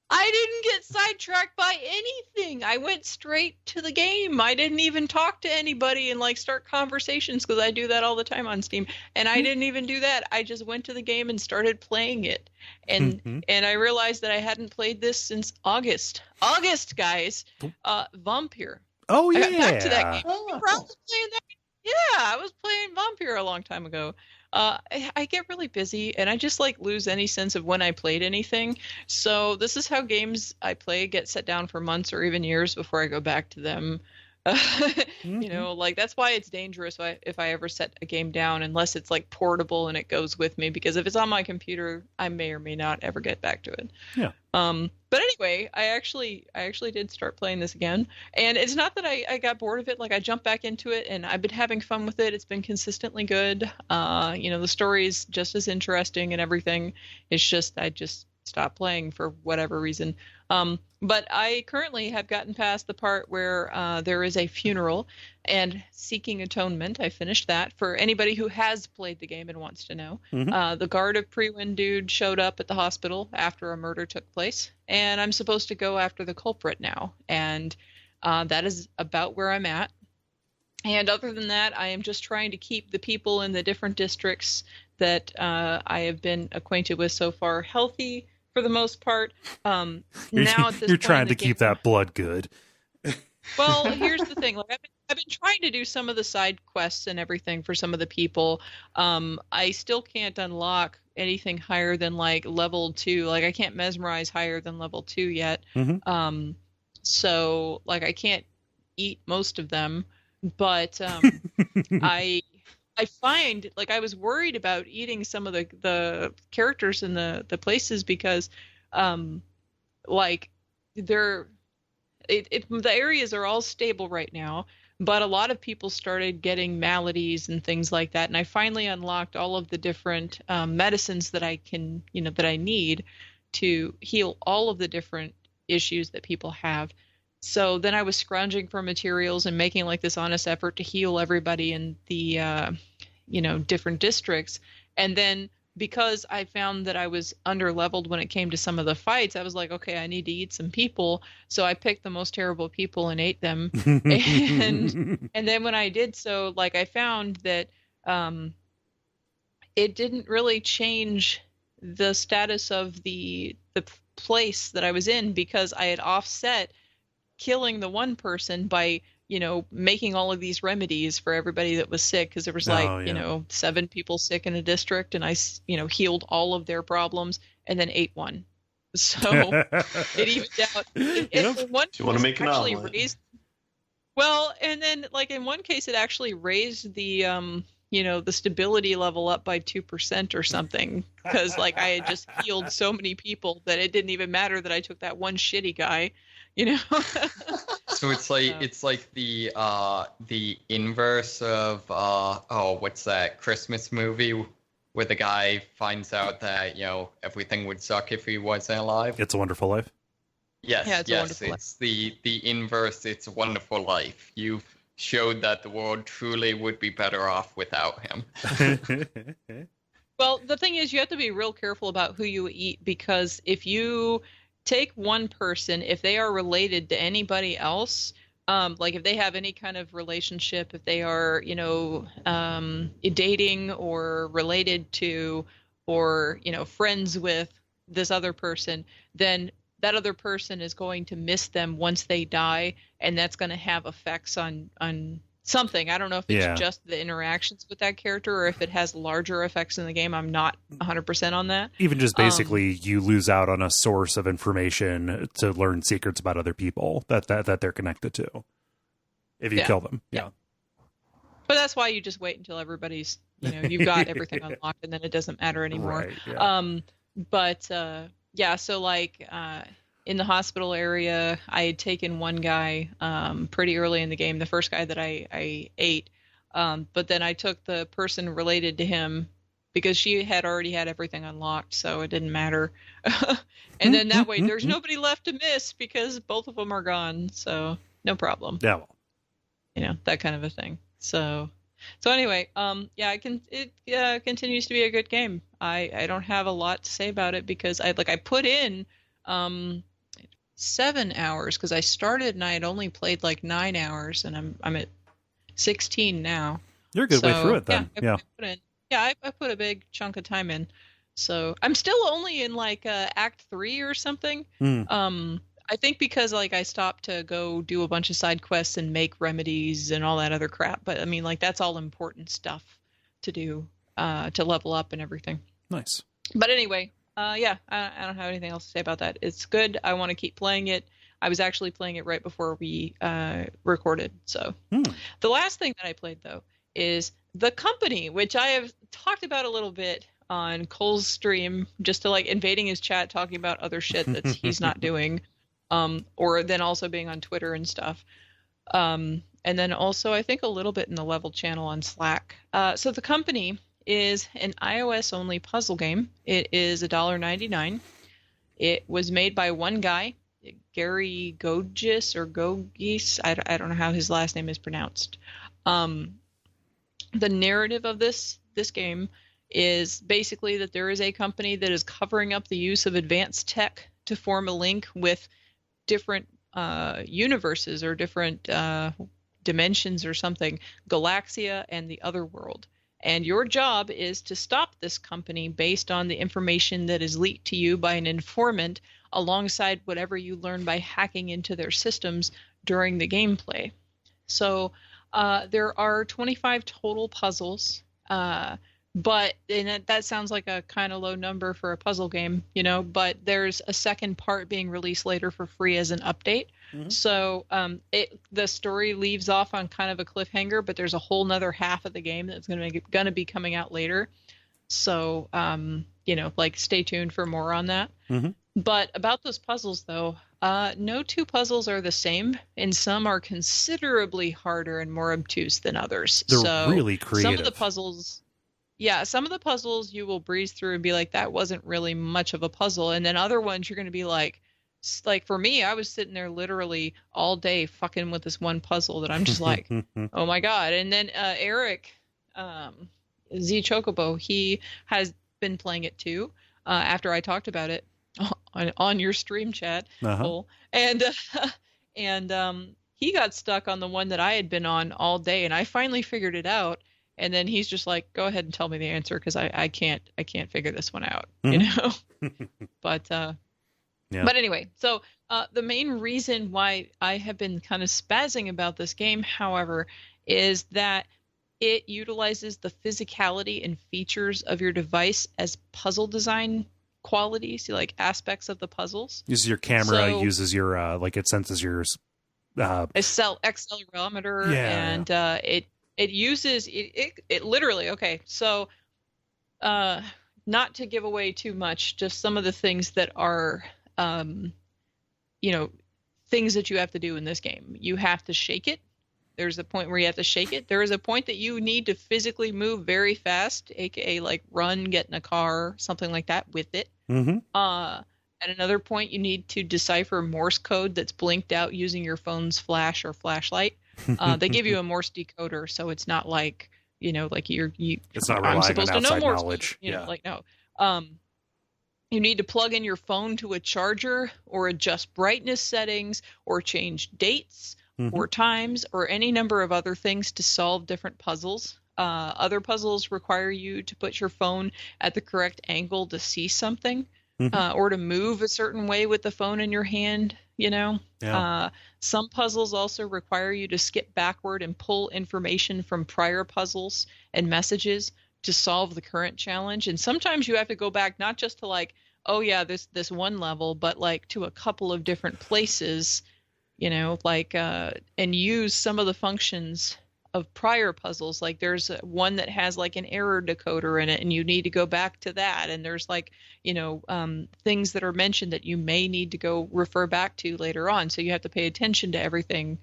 Speaker 3: I didn't get sidetracked by anything. I went straight to the game. I didn't even talk to anybody and like start conversations, because I do that all the time on Steam. And I didn't even do that. I just went to the game and started playing it. And I realized that I hadn't played this since August. August, guys. Vampyr.
Speaker 1: Oh yeah.
Speaker 3: I got back to that game. Probably playing that. Yeah, I was playing Vampyr a long time ago. I get really busy and I just like lose any sense of when I played anything. So this is how games I play get set down for months or even years before I go back to them. Like that's why it's dangerous if I ever set a game down, unless it's like portable and it goes with me, because if it's on my computer, I may or may not ever get back to it.
Speaker 1: Yeah.
Speaker 3: But anyway, I actually did start playing this again, and it's not that I got bored of it. Like I jumped back into it and I've been having fun with it. It's been consistently good. The story is just as interesting and everything. It's just I just stopped playing for whatever reason. But I currently have gotten past the part where there is a funeral and seeking atonement. I finished that. For anybody who has played the game and wants to know, the Guard of Prewind dude showed up at the hospital after a murder took place, and I'm supposed to go after the culprit now. And that is about where I'm at. And other than that, I am just trying to keep the people in the different districts that I have been acquainted with so far healthy, for the most part. Now at this
Speaker 1: you're
Speaker 3: point
Speaker 1: trying to keep that blood good.
Speaker 3: Well, here's the thing. Like I've been trying to do some of the side quests and everything for some of the people. I still can't unlock anything higher than like level 2. Like I can't mesmerize higher than level 2 yet. So like I can't eat most of them, but I find, like, I was worried about eating some of the characters in the places because, like, the areas are all stable right now, but a lot of people started getting maladies and things like that, and I finally unlocked all of the different medicines that I can, that I need to heal all of the different issues that people have. So then I was scrounging for materials and making like this honest effort to heal everybody in the, different districts. And then because I found that I was under-leveled when it came to some of the fights, I was like, okay, I need to eat some people. So I picked the most terrible people and ate them. and then when I did so, like I found that it didn't really change the status of the place that I was in, because I had offset killing the one person by, making all of these remedies for everybody that was sick, because there was 7 people sick in a district, and I, healed all of their problems and then ate one. So it evened out. One
Speaker 4: you want to make an omelet?
Speaker 3: Well, and then like in one case, it actually raised the, the stability level up by 2% or something, because like I had just healed so many people that it didn't even matter that I took that one shitty guy.
Speaker 2: So it's like the inverse of what's that Christmas movie where the guy finds out that everything would suck if he wasn't alive.
Speaker 1: It's a Wonderful Life.
Speaker 2: Yes,
Speaker 3: Yeah, It's a Wonderful Life.
Speaker 2: it's the inverse. It's a Wonderful Life. You've showed that the world truly would be better off without him.
Speaker 3: Well, the thing is, you have to be real careful about who you eat, because if you take one person, if they are related to anybody else, like if they have any kind of relationship, if they are, dating or related to, or, friends with this other person, then that other person is going to miss them once they die, and that's going to have effects on something. I don't know if it's just the interactions with that character or if it has larger effects in the game. I'm not 100% on that.
Speaker 1: Even just basically you lose out on a source of information to learn secrets about other people that they're connected to if you kill them. Yeah.
Speaker 3: But that's why you just wait until everybody's, you've got everything unlocked, and then it doesn't matter anymore.
Speaker 1: Right, yeah.
Speaker 3: So like in the hospital area, I had taken one guy pretty early in the game, the first guy that I ate, but then I took the person related to him because she had already had everything unlocked, so it didn't matter. And then that way there's nobody left to miss because both of them are gone, so no problem.
Speaker 1: Yeah.
Speaker 3: That kind of a thing. So anyway, it continues to be a good game. I don't have a lot to say about it because I put in 7 hours because I started and I had only played like 9 hours, and I'm at 16 now.
Speaker 1: You're a good way through it then.
Speaker 3: I put a big chunk of time in. So I'm still only in like Act 3 or something. I think because like I stopped to go do a bunch of side quests and make remedies and all that other crap. But I mean, like that's all important stuff to do to level up and everything.
Speaker 1: Nice. But
Speaker 3: anyway, I don't have anything else to say about that. It's good. I want to keep playing it. I was actually playing it right before we recorded. So the last thing that I played though is The Company, which I have talked about a little bit on Kole's stream, just to like invading his chat, talking about other shit that he's not doing. Or then also being on Twitter and stuff. And then also I think a little bit in the Level channel on Slack. So The Company is an iOS-only puzzle game. It is $1.99. It was made by one guy, Gary Gogis or Gogis. I don't know how his last name is pronounced. The narrative of this game is basically that there is a company that is covering up the use of advanced tech to form a link with different universes or different dimensions or something, Galaxia and the other world. And your job is to stop this company based on the information that is leaked to you by an informant alongside whatever you learn by hacking into their systems during the gameplay. So there are 25 total puzzles, but that sounds like a kind of low number for a puzzle game, but there's a second part being released later for free as an update. So the story leaves off on kind of a cliffhanger, but there's a whole nother half of the game that's going to be coming out later. So, stay tuned for more on that. But about those puzzles, though, no two puzzles are the same, and some are considerably harder and more obtuse than others.
Speaker 1: They're really creative.
Speaker 3: Some of the puzzles you will breeze through and be like, that wasn't really much of a puzzle. And then other ones you're going to be like for me, I was sitting there literally all day fucking with this one puzzle that I'm just like, oh my God. And then Eric, Z Chocobo, he has been playing it too after I talked about it on your stream chat. And he got stuck on the one that I had been on all day, and I finally figured it out. And then he's just like, go ahead and tell me the answer because I can't figure this one out, But anyway, so the main reason why I have been kind of spazzing about this game, however, is that it utilizes the physicality and features of your device as puzzle design qualities, like aspects of the puzzles.
Speaker 1: Uses your camera, uses your it senses your
Speaker 3: accelerometer, and it uses it literally. Okay, so not to give away too much, just some of the things that are things that you have to do in this game. You have to shake it There's a point where you have to shake it. There is a point that you need to physically move very fast, aka like run, get in a car, something like that with it. At another point, you need to decipher Morse code that's blinked out using your phone's flash or flashlight. They give you a Morse decoder, so it's not like, like
Speaker 1: it's not relying on outside knowledge.
Speaker 3: Like no. You need to plug in your phone to a charger or adjust brightness settings or change dates or times or any number of other things to solve different puzzles. Other puzzles require you to put your phone at the correct angle to see something. Or to move a certain way with the phone in your hand, Some puzzles also require you to skip backward and pull information from prior puzzles and messages to solve the current challenge. And sometimes you have to go back not just to like, oh yeah, this one level, but like to a couple of different places, and use some of the functions of prior puzzles. Like there's one that has like an error decoder in it, and you need to go back to that. And there's like, things that are mentioned that you may need to go refer back to later on. So you have to pay attention to everything.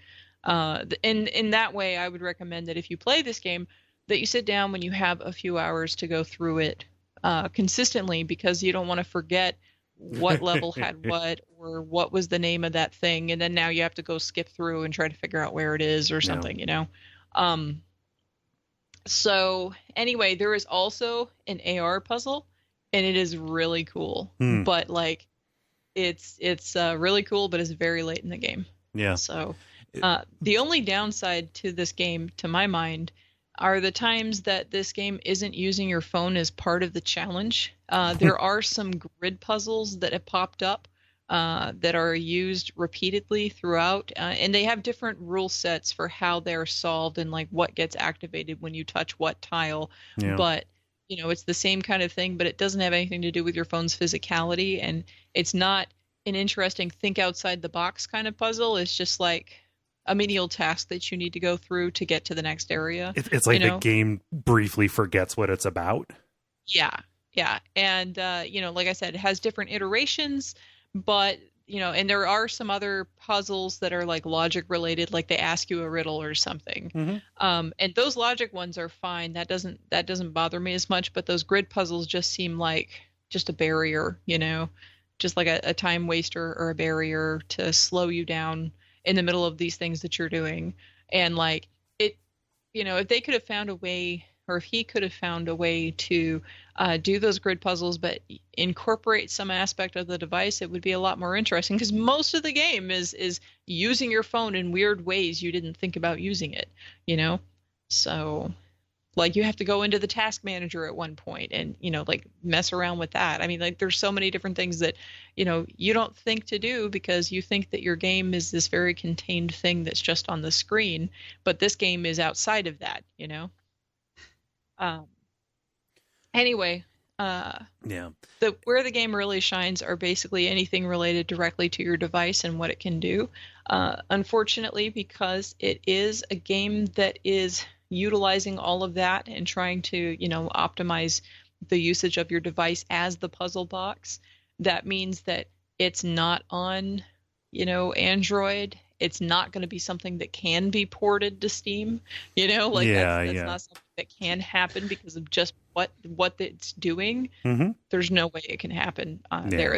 Speaker 3: In that way, I would recommend that if you play this game, that you sit down when you have a few hours to go through it consistently, because you don't want to forget what level had what or what was the name of that thing. And then now you have to go skip through and try to figure out where it is or something, So anyway, there is also an AR puzzle, and it is really cool, but like it's really cool, but it's very late in the game.
Speaker 1: Yeah.
Speaker 3: So the only downside to this game, to my mind, are the times that this game isn't using your phone as part of the challenge. There are some grid puzzles that have popped up that are used repeatedly throughout, and they have different rule sets for how they're solved and like what gets activated when you touch what tile. But it's the same kind of thing, but it doesn't have anything to do with your phone's physicality, and it's not an interesting think outside the box kind of puzzle. It's just like a menial task that you need to go through to get to the next area.
Speaker 1: It's like the game briefly forgets what it's about.
Speaker 3: Yeah. And like I said, it has different iterations. But, and there are some other puzzles that are like logic related, like they ask you a riddle or something. And those logic ones are fine. That doesn't bother me as much. But those grid puzzles just seem like just a barrier, just like a time waster or a barrier to slow you down in the middle of these things that you're doing. And like it, if they could have found a way, or if he could have found a way to do those grid puzzles, but incorporate some aspect of the device, it would be a lot more interesting, because most of the game is using your phone in weird ways you didn't think about using it, So like you have to go into the task manager at one point and, like mess around with that. I mean, like there's so many different things that, you don't think to do because you think that your game is this very contained thing that's just on the screen, but this game is outside of that, Anyway, where the game really shines are basically anything related directly to your device and what it can do. Unfortunately, because it is a game that is utilizing all of that and trying to, optimize the usage of your device as the puzzle box, that means that it's not on, Android. It's not going to be something that can be ported to Steam, that's not something that can happen because of just what it's doing. There's no way it can happen there.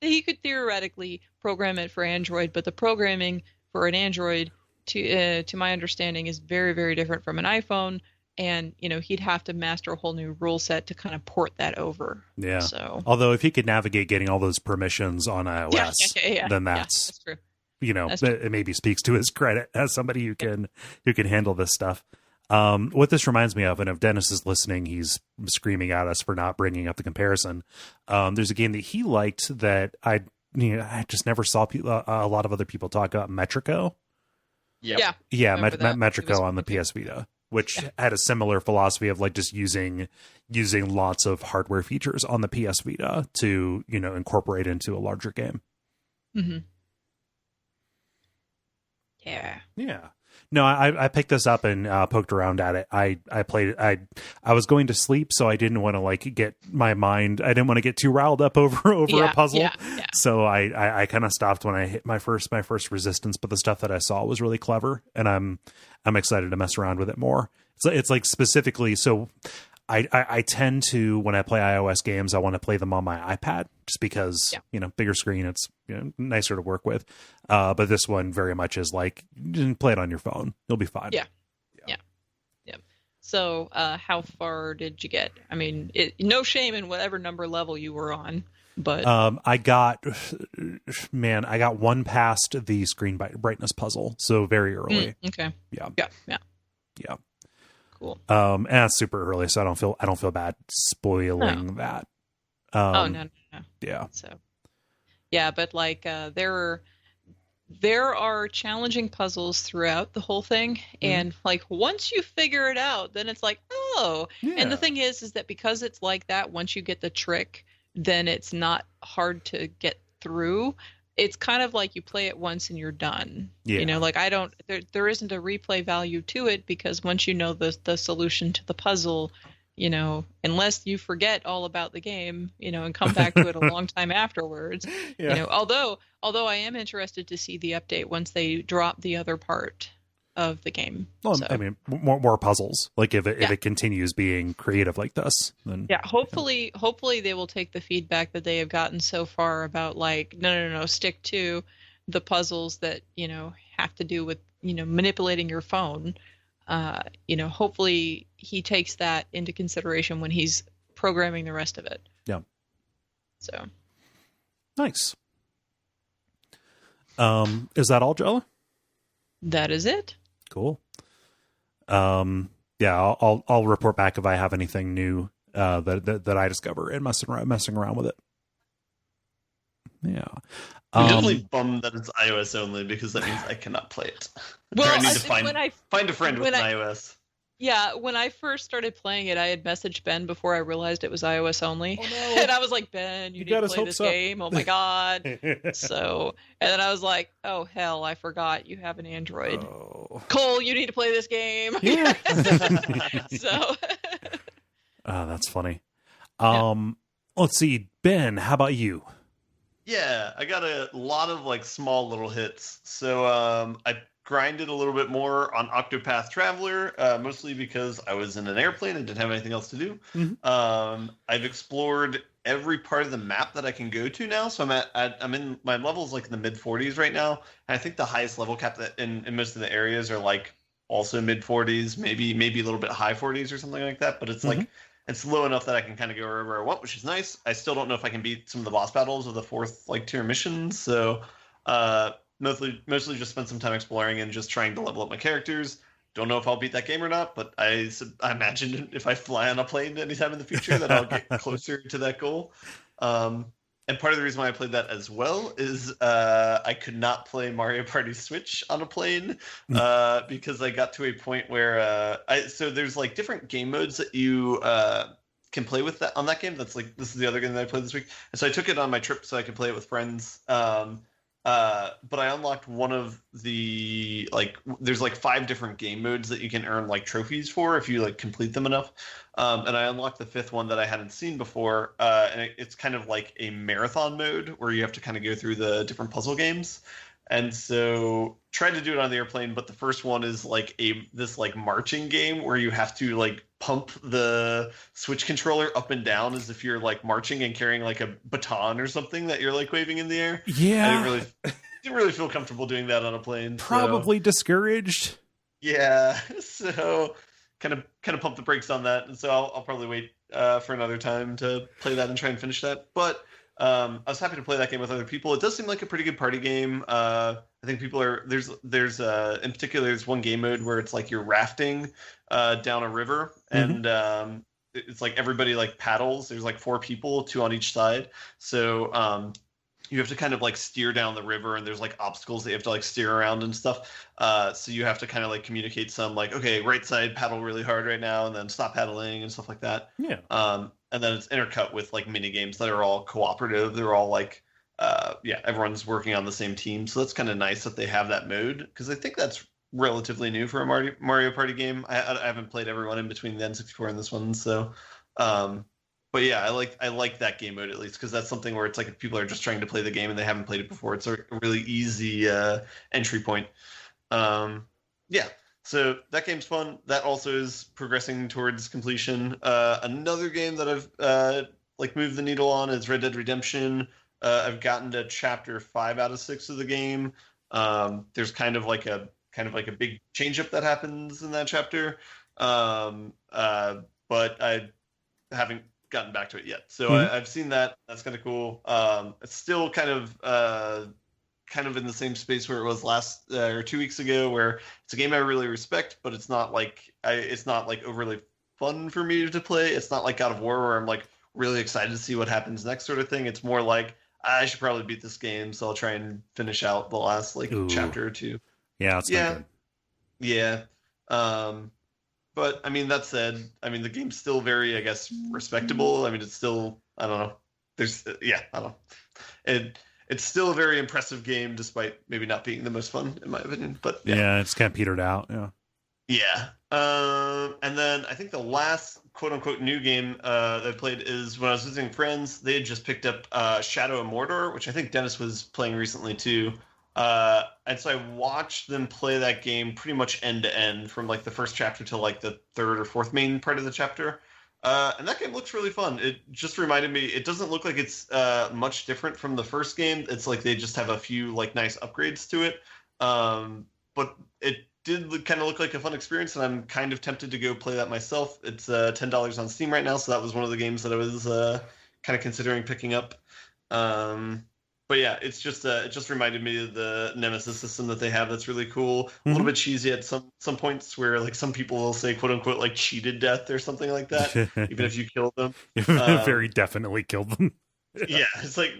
Speaker 3: He could theoretically program it for Android, but the programming for an Android, to my understanding, is very, very different from an iPhone. And, he'd have to master a whole new rule set to kind of port that over. Yeah. So,
Speaker 1: although if he could navigate getting all those permissions on iOS, then that's true. It maybe speaks to his credit as somebody who can handle this stuff. What this reminds me of, and if Dennis is listening, he's screaming at us for not bringing up the comparison. There's a game that he liked that I just never saw a lot of other people talk about, Metrico.
Speaker 3: Yeah,
Speaker 1: Metrico on the PS Vita, which had a similar philosophy of like just using lots of hardware features on the PS Vita to incorporate into a larger game.
Speaker 3: Yeah.
Speaker 1: No, I picked this up and poked around at it. I played it. I was going to sleep, so I didn't want to like get my mind. I didn't want to get too riled up over a puzzle.
Speaker 3: Yeah.
Speaker 1: So I kind of stopped when I hit my first resistance. But the stuff that I saw was really clever, and I'm excited to mess around with it more. It's like specifically so. I tend to, when I play iOS games, I want to play them on my iPad just because, bigger screen, it's nicer to work with. But this one very much is like, play it on your phone. You'll be fine.
Speaker 3: Yeah. So how far did you get? I mean, no shame in whatever number level you were on, but...
Speaker 1: I got one past the screen brightness puzzle, so very early.
Speaker 3: Okay.
Speaker 1: Yeah.
Speaker 3: Cool.
Speaker 1: And it's super early, so I don't feel bad spoiling that.
Speaker 3: No.
Speaker 1: Yeah.
Speaker 3: So, yeah, but like there are challenging puzzles throughout the whole thing, and like once you figure it out, then it's like, oh.
Speaker 1: Yeah.
Speaker 3: And the thing is that because it's like that, once you get the trick, then it's not hard to get through. It's kind of like you play it once and you're done.
Speaker 1: Yeah.
Speaker 3: Like there isn't a replay value to it, because once you know the solution to the puzzle, unless you forget all about the game, and come back to it a long time afterwards, although I am interested to see the update once they drop the other part of the game.
Speaker 1: Well,
Speaker 3: so.
Speaker 1: I mean, more puzzles. Like if it continues being creative like this, then
Speaker 3: hopefully they will take the feedback that they have gotten so far about like no, stick to the puzzles that have to do with manipulating your phone. Hopefully he takes that into consideration when he's programming the rest of it.
Speaker 1: Yeah.
Speaker 3: So
Speaker 1: nice. Is that all, Jala?
Speaker 3: That is it.
Speaker 1: Cool. I'll report back if I have anything new that I discover and messing around with it. Yeah.
Speaker 4: I'm definitely bummed that it's iOS only, because that means I cannot play it.
Speaker 3: Well,
Speaker 4: I need to find a friend with an iOS.
Speaker 3: Yeah, when I first started playing it, I had messaged Ben before I realized it was iOS only.
Speaker 1: Oh, no.
Speaker 3: And I was like, Ben, you need to play this game. Oh my God. And then I was like, oh hell, I forgot you have an Android.
Speaker 1: Oh.
Speaker 3: Kole, you need to play this game.
Speaker 1: Yeah.
Speaker 3: So.
Speaker 1: Oh, that's funny. Let's see, Ben, how about you?
Speaker 4: Yeah, I got a lot of like small little hits. So I grinded a little bit more on Octopath Traveler, mostly because I was in an airplane and didn't have anything else to do.
Speaker 1: Mm-hmm.
Speaker 4: I've explored every part of the map that I can go to now. So I'm in my levels like in the mid 40s right now. And I think the highest level cap that in most of the areas are like also mid 40s, maybe a little bit high 40s or something like that. But it's like it's low enough that I can kind of go wherever I want, which is nice. I still don't know if I can beat some of the boss battles of the 4th tier missions. So mostly just spent some time exploring and just trying to level up my characters. Don't know if I'll beat that game or not, but I imagine if I fly on a plane anytime in the future that I'll get closer to that goal. And part of the reason why I played that as well is I could not play Mario Party Switch on a plane because I got to a point where so there's like different game modes that you can play with that on that game. That's like, this is the other game that I played this week. And so I took it on my trip so I could play it with friends. But I unlocked one of the there's like 5 different game modes that you can earn like trophies for if you like complete them enough. And I unlocked the 5th one that I hadn't seen before. And it's kind of like a marathon mode where you have to kind of go through the different puzzle games. And so tried to do it on the airplane, but the first one is like this marching game where you have to like pump the Switch controller up and down as if you're like marching and carrying like a baton or something that you're like waving in the air.
Speaker 1: Yeah.
Speaker 4: I didn't really feel comfortable doing that on a plane.
Speaker 1: Probably discouraged.
Speaker 4: Yeah. So kind of pump the brakes on that. And so I'll probably wait for another time to play that and try and finish that. But I was happy to play that game with other people. It does seem like a pretty good party game. I think people are there's in particular there's one game mode where it's like you're rafting down a river, and it's like everybody like paddles. There's like 4 people, 2 on each side. So you have to kind of like steer down the river, and there's like obstacles that you have to like steer around and stuff. So you have to kind of like communicate some like, okay, right side paddle really hard right now, and then stop paddling and stuff like that.
Speaker 1: Yeah.
Speaker 4: And then it's intercut with like mini games that are all cooperative. They're all like, everyone's working on the same team. So that's kind of nice that they have that mode, because I think that's relatively new for a Mario Party game. I haven't played everyone in between the N64 and this one, so. But yeah, I like that game mode at least because that's something where it's like if people are just trying to play the game and they haven't played it before, it's a really easy entry point. Yeah, so that game's fun. That also is progressing towards completion. Another game that I've like moved the needle on is Red Dead Redemption. I've gotten to chapter 5 out of 6 of the game. There's kind of like a big change up that happens in that chapter. But I haven't gotten back to it yet. So I've seen that. That's kind of cool. It's still kind of in the same space where it was last or 2 weeks ago, where it's a game I really respect, but it's not like overly fun for me to play. It's not like God of War where I'm like really excited to see what happens next sort of thing. It's more like I should probably beat this game, so I'll try and finish out the last chapter or two.
Speaker 1: Yeah, it's not good.
Speaker 4: Yeah. But I mean, that said, I mean the game's still very, I guess, respectable. I mean, it's still, I don't know. I don't know. It's still a very impressive game, despite maybe not being the most fun, in my opinion. But
Speaker 1: yeah, it's kind of petered out. Yeah.
Speaker 4: Yeah. And then I think the last quote unquote new game that I played is when I was visiting friends. They had just picked up Shadow of Mordor, which I think Dennis was playing recently too. And so I watched them play that game pretty much end to end from like the first chapter to like the third or fourth main part of the chapter. And that game looks really fun. It just reminded me, it doesn't look like it's much different from the first game. It's like they just have a few like nice upgrades to it. But it did kind of look like a fun experience, and I'm kind of tempted to go play that myself. It's $10 on Steam right now, so that was one of the games that I was kind of considering picking up. But yeah, it just reminded me of the Nemesis system that they have. That's really cool. A little bit cheesy at some points where like some people will say quote unquote like cheated death or something like that, even if you kill them.
Speaker 1: Very definitely killed them.
Speaker 4: Yeah, it's like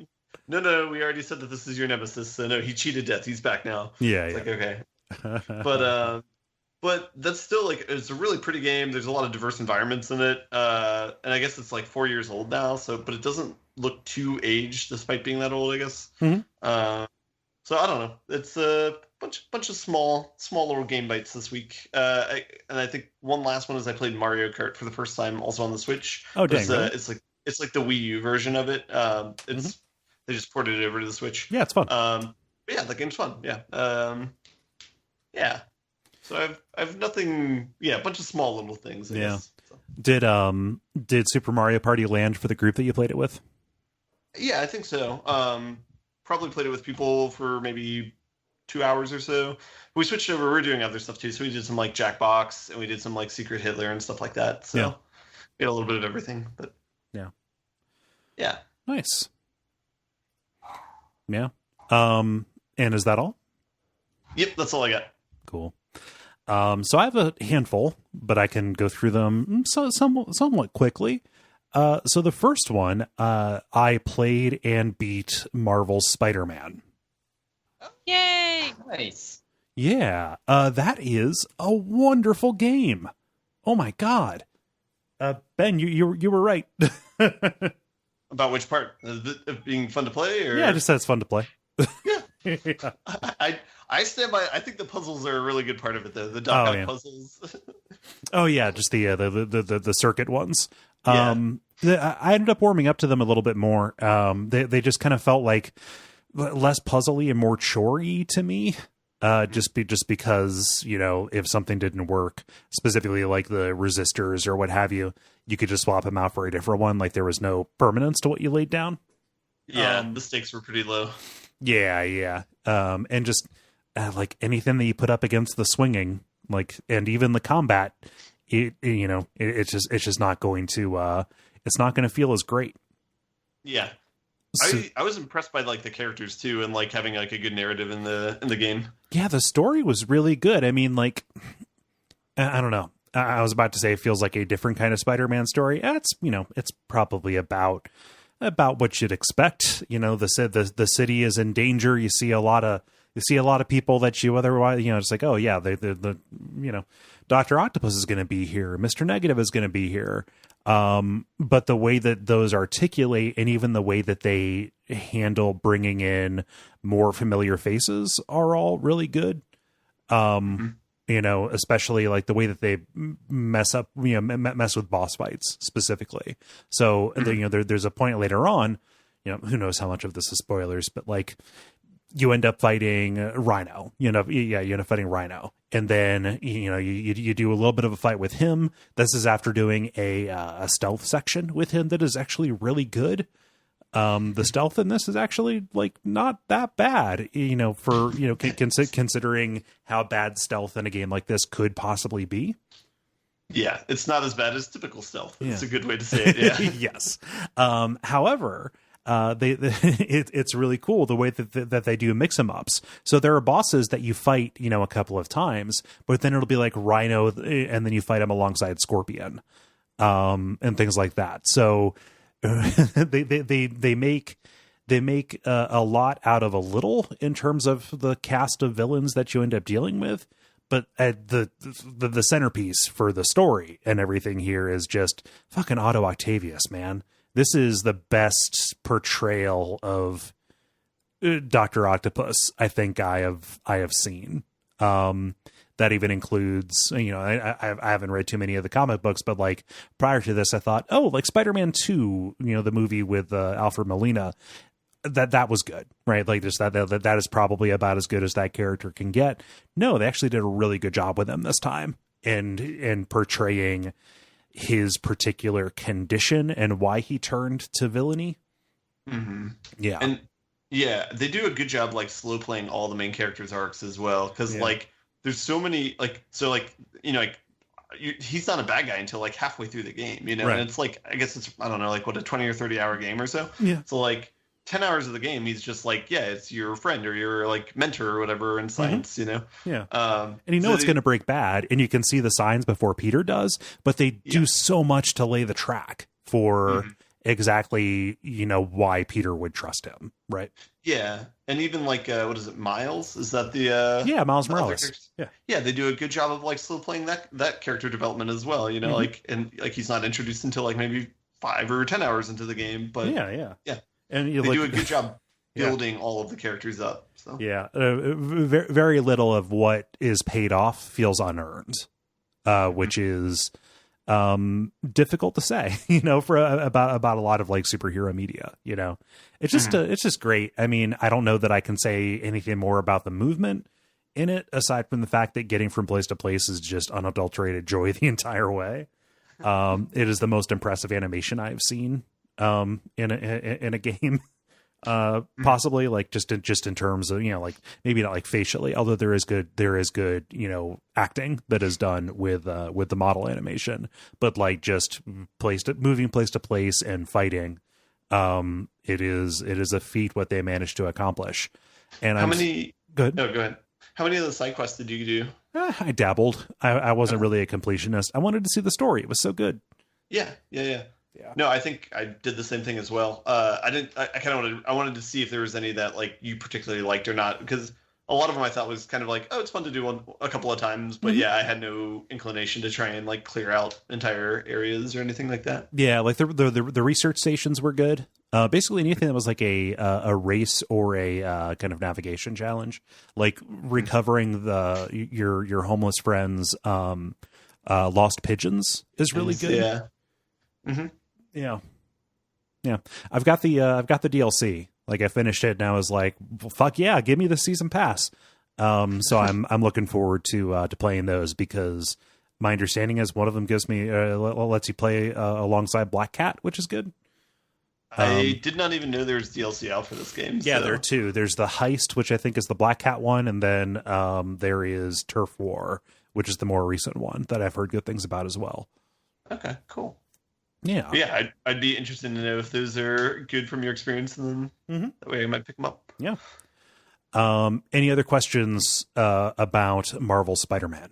Speaker 4: no, we already said that this is your Nemesis, so no, he cheated death. He's back now.
Speaker 1: Yeah,
Speaker 4: it's
Speaker 1: yeah.
Speaker 4: like okay. But that's still like it's a really pretty game. There's a lot of diverse environments in it, and I guess it's like 4 years old now. So, but it doesn't look too aged despite being that old, I guess.
Speaker 1: Mm-hmm.
Speaker 4: So I don't know. It's a bunch of small little game bites this week. And I think one last one is I played Mario Kart for the first time, also on the Switch.
Speaker 1: Oh, dang! Really?
Speaker 4: It's like the Wii U version of it. They just ported it over to the Switch.
Speaker 1: Yeah, it's fun.
Speaker 4: But yeah, the game's fun. Yeah. Yeah. So I've nothing. Yeah, a bunch of small little things. I guess. So.
Speaker 1: Did Super Mario Party land for the group that you played it with?
Speaker 4: Yeah, I think so. Probably played it with people for maybe 2 hours or so. We switched over. We were doing other stuff too. So we did some like Jackbox and we did some like Secret Hitler and stuff like that. So we had a little bit of everything. But yeah.
Speaker 1: Nice. Yeah. And is that all?
Speaker 4: Yep, that's all I got.
Speaker 1: Cool. So I have a handful, but I can go through them somewhat quickly. So the first one, I played and beat Marvel's Spider-Man.
Speaker 3: Yay!
Speaker 2: Nice.
Speaker 1: Yeah, that is a wonderful game. Oh my God. Ben, you were right.
Speaker 4: About which part? Of being fun to play? Or?
Speaker 1: Yeah, I just said it's fun to play.
Speaker 4: Yeah. Yeah. I stand by. I think the puzzles are a really good part of it, though. The duck puzzles.
Speaker 1: Oh yeah, just the circuit ones.
Speaker 4: Yeah.
Speaker 1: I ended up warming up to them a little bit more. They just kind of felt like less puzzly and more chore-y to me. Just because, you know, if something didn't work, specifically like the resistors or what have you, you could just swap them out for a different one. Like there was no permanence to what you laid down.
Speaker 4: Yeah, the stakes were pretty low. Yeah.
Speaker 1: And just like anything that you put up against the swinging, like, and even the combat, it's just not going to, it's not going to feel as great.
Speaker 4: Yeah. I was impressed by like the characters too, and like having like a good narrative in the game.
Speaker 1: Yeah, the story was really good. I mean, like, I don't know. I was about to say it feels like a different kind of Spider-Man story. It's probably about what you'd expect. You know, the city is in danger. You see a lot of people that you otherwise, it's like, oh yeah, the Dr. Octopus is going to be here. Mr. Negative is going to be here. But the way that those articulate and even the way that they handle bringing in more familiar faces are all really good. You know, especially like the way that they mess with boss fights specifically. So, you know, there's a point later on, you know, who knows how much of this is spoilers, but like you end up fighting Rhino, you end up fighting Rhino. And then, you know, you do a little bit of a fight with him. This is after doing a stealth section with him that is actually really good. The stealth in this is actually like not that bad, you know, for, you know, considering how bad stealth in a game like this could possibly be.
Speaker 4: Yeah, it's not as bad as typical stealth. It's
Speaker 1: Yeah.
Speaker 4: a good way to say it. Yeah.
Speaker 1: Yes. However, it's really cool the way that they do mix 'em ups. So there are bosses that you fight, you know, a couple of times, but then it'll be like Rhino, and then you fight him alongside Scorpion, and things like that. So they make a lot out of a little in terms of the cast of villains that you end up dealing with. But the centerpiece for the story and everything here is just fucking Otto Octavius, man. This is the best portrayal of Dr. Octopus I think I have seen. That even includes, you know, I haven't read too many of the comic books, but like prior to this, I thought, oh, like Spider-Man 2, you know, the movie with Alfred Molina, that was good, right? Like just that is probably about as good as that character can get. No, they actually did a really good job with him this time in portraying his particular condition and why he turned to villainy.
Speaker 4: Mm-hmm.
Speaker 1: Yeah.
Speaker 4: And yeah, they do a good job like slow playing all the main characters' arcs as well. Because like there's so many you know, like he's not a bad guy until like halfway through the game, you know,
Speaker 1: right.
Speaker 4: And it's like, I guess it's, I don't know, like what, a 20 or 30 hour game or so.
Speaker 1: Yeah.
Speaker 4: So like 10 hours of the game, he's just like, yeah, it's your friend or your like mentor or whatever in science, you know?
Speaker 1: Yeah.
Speaker 4: And
Speaker 1: you know it's going to break bad, and you can see the signs before Peter does, but they do so much to lay the track for exactly, you know, why Peter would trust him, right?
Speaker 4: Yeah. And even like, what is it, Miles? Is that the...
Speaker 1: Miles Morales.
Speaker 4: Yeah, they do a good job of like slow playing that character development as well, you know, like, and like he's not introduced until like maybe 5 or 10 hours into the game, but yeah.
Speaker 1: And
Speaker 4: they do a good job building all of the characters up. So
Speaker 1: very, very little of what is paid off feels unearned, which is difficult to say, you know, for about a lot of like superhero media. You know, it's just great. I mean, I don't know that I can say anything more about the movement in it aside from the fact that getting from place to place is just unadulterated joy the entire way. It is the most impressive animation I've seen in a game, possibly, like just in terms of, you know, like maybe not like facially, although there is good, you know, acting that is done with the model animation, but like just moving place to place and fighting, it is a feat what they managed to accomplish. And
Speaker 4: how many?
Speaker 1: Good.
Speaker 4: No, go ahead. How many of the side quests did you do?
Speaker 1: I dabbled. I wasn't really a completionist. I wanted to see the story. It was so good.
Speaker 4: Yeah. No, I think I did the same thing as well. I wanted to see if there was any that like you particularly liked or not, because a lot of them I thought was kind of like, oh, it's fun to do a couple of times, but yeah, I had no inclination to try and like clear out entire areas or anything like that.
Speaker 1: Yeah, like the research stations were good. Basically anything that was like a race or a kind of navigation challenge, like recovering your homeless friends' lost pigeons is really good.
Speaker 4: Yeah. Mm-hmm.
Speaker 1: Yeah. I've got the DLC. Like I finished it and I was like, well, fuck yeah, give me the season pass. So I'm looking forward to playing those, because my understanding is one of them gives me lets you play alongside Black Cat, which is good.
Speaker 4: I did not even know there was DLC out for this game.
Speaker 1: Yeah,
Speaker 4: so.
Speaker 1: there are two. There's the Heist, which I think is the Black Cat one, and then there is Turf War, which is the more recent one that I've heard good things about as well.
Speaker 4: Okay, cool.
Speaker 1: Yeah.
Speaker 4: Yeah, I'd be interested to know if those are good from your experience, and then that way I might pick them up.
Speaker 1: Yeah. Any other questions about Marvel Spider-Man?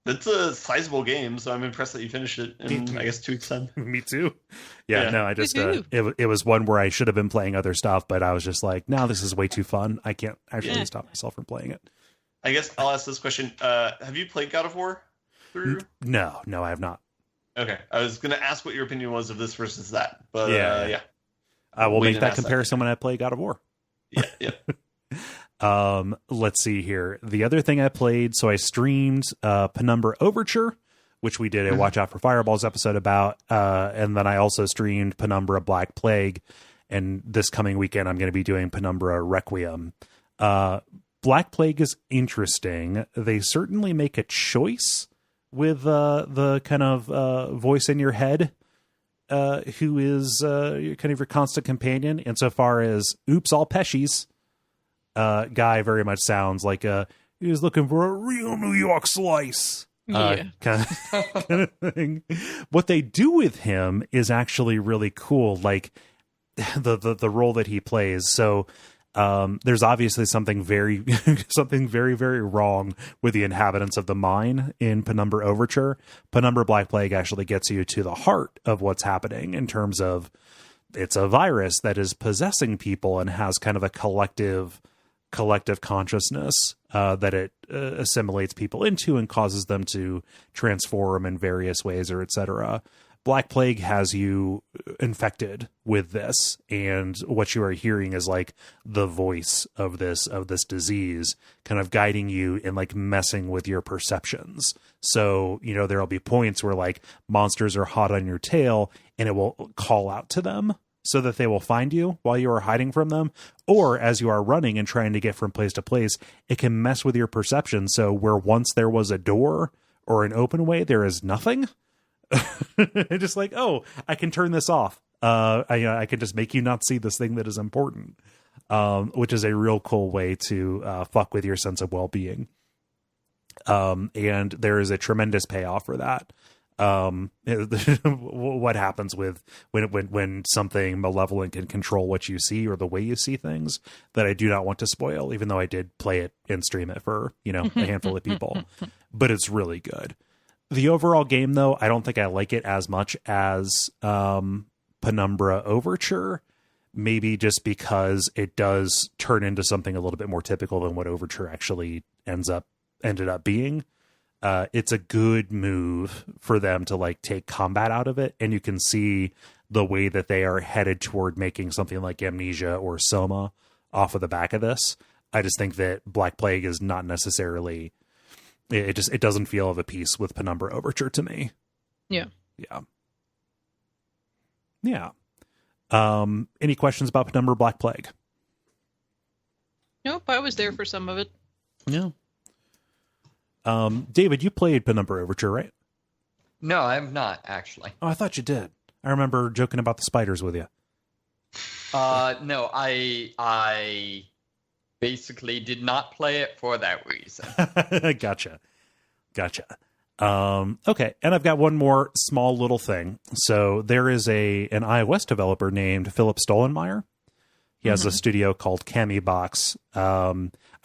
Speaker 4: It's a sizable game, so I'm impressed that you finished it in, I guess, 2 weeks' time.
Speaker 1: Me too. Yeah, no, I just,
Speaker 3: Me too.
Speaker 1: it was one where I should have been playing other stuff, but I was just like, no, this is way too fun. I can't actually stop myself from playing it.
Speaker 4: I guess I'll ask this question. Have you played God of War through?
Speaker 1: No, I have not.
Speaker 4: Okay. I was going to ask what your opinion was of this versus that, but
Speaker 1: yeah. I will make that comparison when I play God of War.
Speaker 4: Yeah.
Speaker 1: Let's see here. The other thing I played, so I streamed Penumbra Overture, which we did a Watch Out for Fireballs episode about, and then I also streamed Penumbra Black Plague, and this coming weekend I'm going to be doing Penumbra Requiem. Black Plague is interesting. They certainly make a choice with the kind of voice in your head, who is kind of your constant companion, insofar as Oops All Pesci's guy very much sounds like he was looking for a real New York slice. Kind of thing. What they do with him is actually really cool, like the role that he plays. So there's obviously something very very wrong with the inhabitants of the mine in Penumbra Overture. Penumbra Black Plague actually gets you to the heart of what's happening in terms of it's a virus that is possessing people and has kind of a collective consciousness that it assimilates people into and causes them to transform in various ways, or etc. Black Plague has you infected with this, and what you are hearing is like the voice of this disease kind of guiding you and like messing with your perceptions. So, you know, there'll be points where like monsters are hot on your tail and it will call out to them so that they will find you while you are hiding from them, or as you are running and trying to get from place to place, it can mess with your perception. So where once there was a door or an open way, there is nothing. Just like, oh, I can turn this off. I can just make you not see this thing that is important, which is a real cool way to fuck with your sense of well-being. And there is a tremendous payoff for that. What happens with when something malevolent can control what you see or the way you see things, that I do not want to spoil, even though I did play it and stream it for, you know, a handful of people, but it's really good. The overall game, though, I don't think I like it as much as Penumbra Overture, maybe just because it does turn into something a little bit more typical than what Overture actually ended up being. It's a good move for them to like take combat out of it, and you can see the way that they are headed toward making something like Amnesia or Soma off of the back of this. I just think that Black Plague is not necessarily, it doesn't feel of a piece with Penumbra Overture to me.
Speaker 3: Yeah.
Speaker 1: Any questions about Penumbra Black Plague?
Speaker 3: Nope, I was there for some of it.
Speaker 1: Yeah. David, you played Penumbra Overture, right?
Speaker 2: No, I'm not actually.
Speaker 1: Oh, I thought you did. I remember joking about the spiders with you.
Speaker 2: No, I basically did not play it for that reason.
Speaker 1: Gotcha. Okay, and I've got one more small little thing. So there is an iOS developer named Philip Stollenmeyer. He has a studio called Camibox.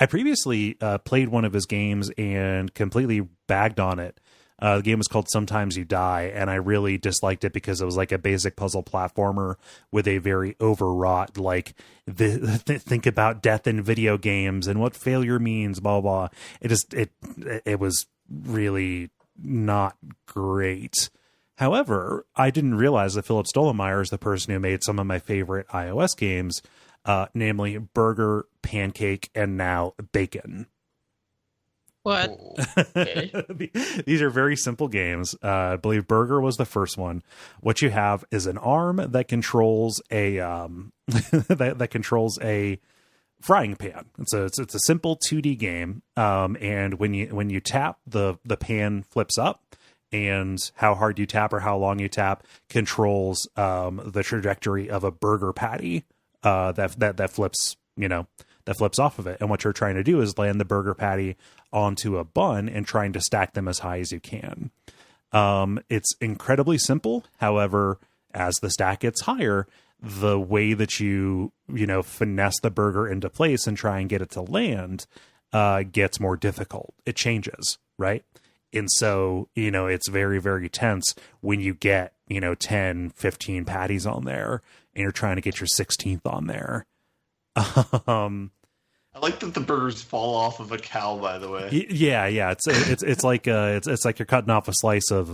Speaker 1: I previously played one of his games and completely bagged on it. The game was called Sometimes You Die, and I really disliked it because it was like a basic puzzle platformer with a very overwrought, like, think about death in video games and what failure means, blah, blah. It was really not great. However, I didn't realize that Philip Stollenmeyer is the person who made some of my favorite iOS games, namely Burger, Pancake, and now Bacon.
Speaker 3: What?
Speaker 2: Okay.
Speaker 1: These are very simple games. I believe Burger was the first one. What you have is an arm that controls a that controls a frying pan. It's a simple 2D game. And when you tap, the pan flips up, and how hard you tap or how long you tap controls the trajectory of a burger patty that flips, that flips off of it. And what you're trying to do is land the burger patty onto a bun and trying to stack them as high as you can. It's incredibly simple. However, as the stack gets higher, the way that you finesse the burger into place and try and get it to land gets more difficult. It changes, right? And so, it's very, very tense when you get, 10, 15 patties on there and you're trying to get your 16th on there.
Speaker 4: I like that the burgers fall off of a cow, by the way.
Speaker 1: Yeah. It's like you're cutting off a slice of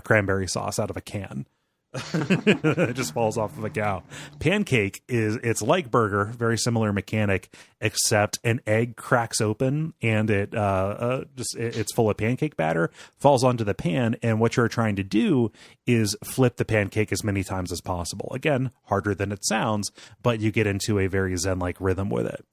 Speaker 1: cranberry sauce out of a can. It just falls off of a cow. Pancake it's like burger, very similar mechanic, except an egg cracks open and it's full of pancake batter, falls onto the pan, and what you're trying to do is flip the pancake as many times as possible. Again, harder than it sounds, but you get into a very zen-like rhythm with it.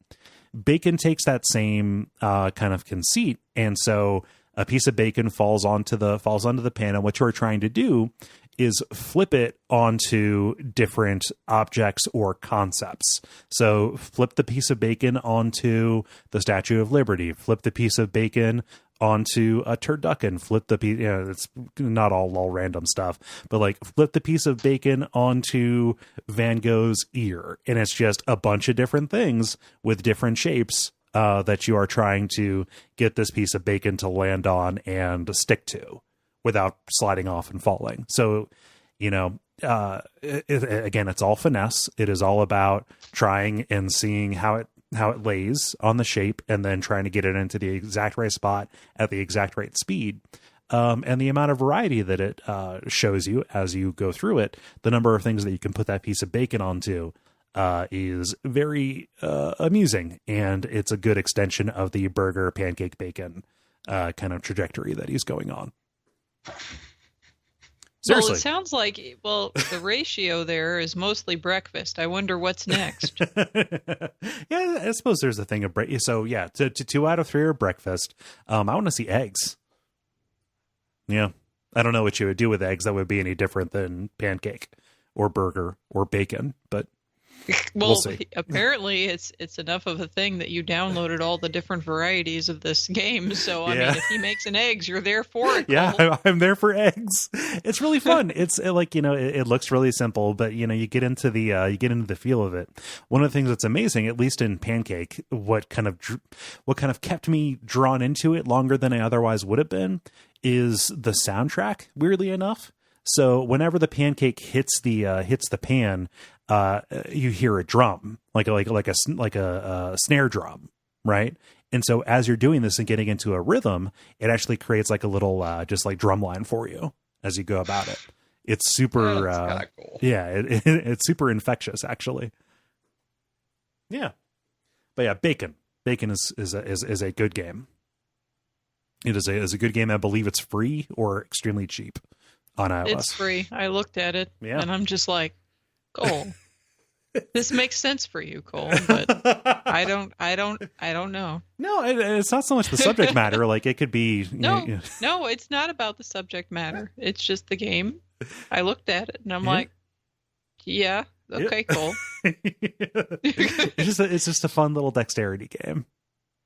Speaker 1: Bacon takes that same kind of conceit, and so a piece of bacon falls onto the pan, and what you're trying to do is flip it onto different objects or concepts. So flip the piece of bacon onto the Statue of Liberty, flip the piece of bacon onto a turducken, flip the piece, it's not all random stuff, but like flip the piece of bacon onto Van Gogh's ear. And it's just a bunch of different things with different shapes that you are trying to get this piece of bacon to land on and stick to without sliding off and falling. So, again, it's all finesse. It is all about trying and seeing how it lays on the shape and then trying to get it into the exact right spot at the exact right speed. And the amount of variety that it shows you as you go through it, the number of things that you can put that piece of bacon onto is very amusing. And it's a good extension of the burger, pancake, bacon kind of trajectory that he's going on. Seriously.
Speaker 3: Well, it sounds like, the ratio there is mostly breakfast. I wonder what's next.
Speaker 1: Yeah, I suppose there's a thing of breakfast. So yeah, to 2 out of 3 are breakfast. I want to see eggs. Yeah. I don't know what you would do with eggs that would be any different than pancake or burger or bacon, but
Speaker 3: well,
Speaker 1: we'll see.
Speaker 3: Apparently it's enough of a thing that you downloaded all the different varieties of this game. So, I mean, if he makes an eggs, you're there for it. Cole.
Speaker 1: Yeah, I'm there for eggs. It's really fun. It's like, it looks really simple, but you get into the feel of it. One of the things that's amazing, at least in Pancake, what kind of kept me drawn into it longer than I otherwise would have been is the soundtrack, weirdly enough. So whenever the pancake hits the pan, you hear a drum, like a snare drum, right? And so as you're doing this and getting into a rhythm, it actually creates like a little just like drum line for you as you go about it. It's super,
Speaker 2: cool.
Speaker 1: Yeah, it's super infectious actually. Yeah, but yeah, Bacon is a good game. It is a good game. I believe it's free or extremely cheap on iOS.
Speaker 3: It's free. I looked at it,
Speaker 1: Yeah.
Speaker 3: and I'm just like, Cole, this makes sense for you, Cole, but I don't know.
Speaker 1: No, it's not so much the subject matter. Like it could be.
Speaker 3: No, it's not about the subject matter. It's just the game. I looked at it, and I'm like, yeah, okay, Cole.
Speaker 1: It's just a fun little dexterity game.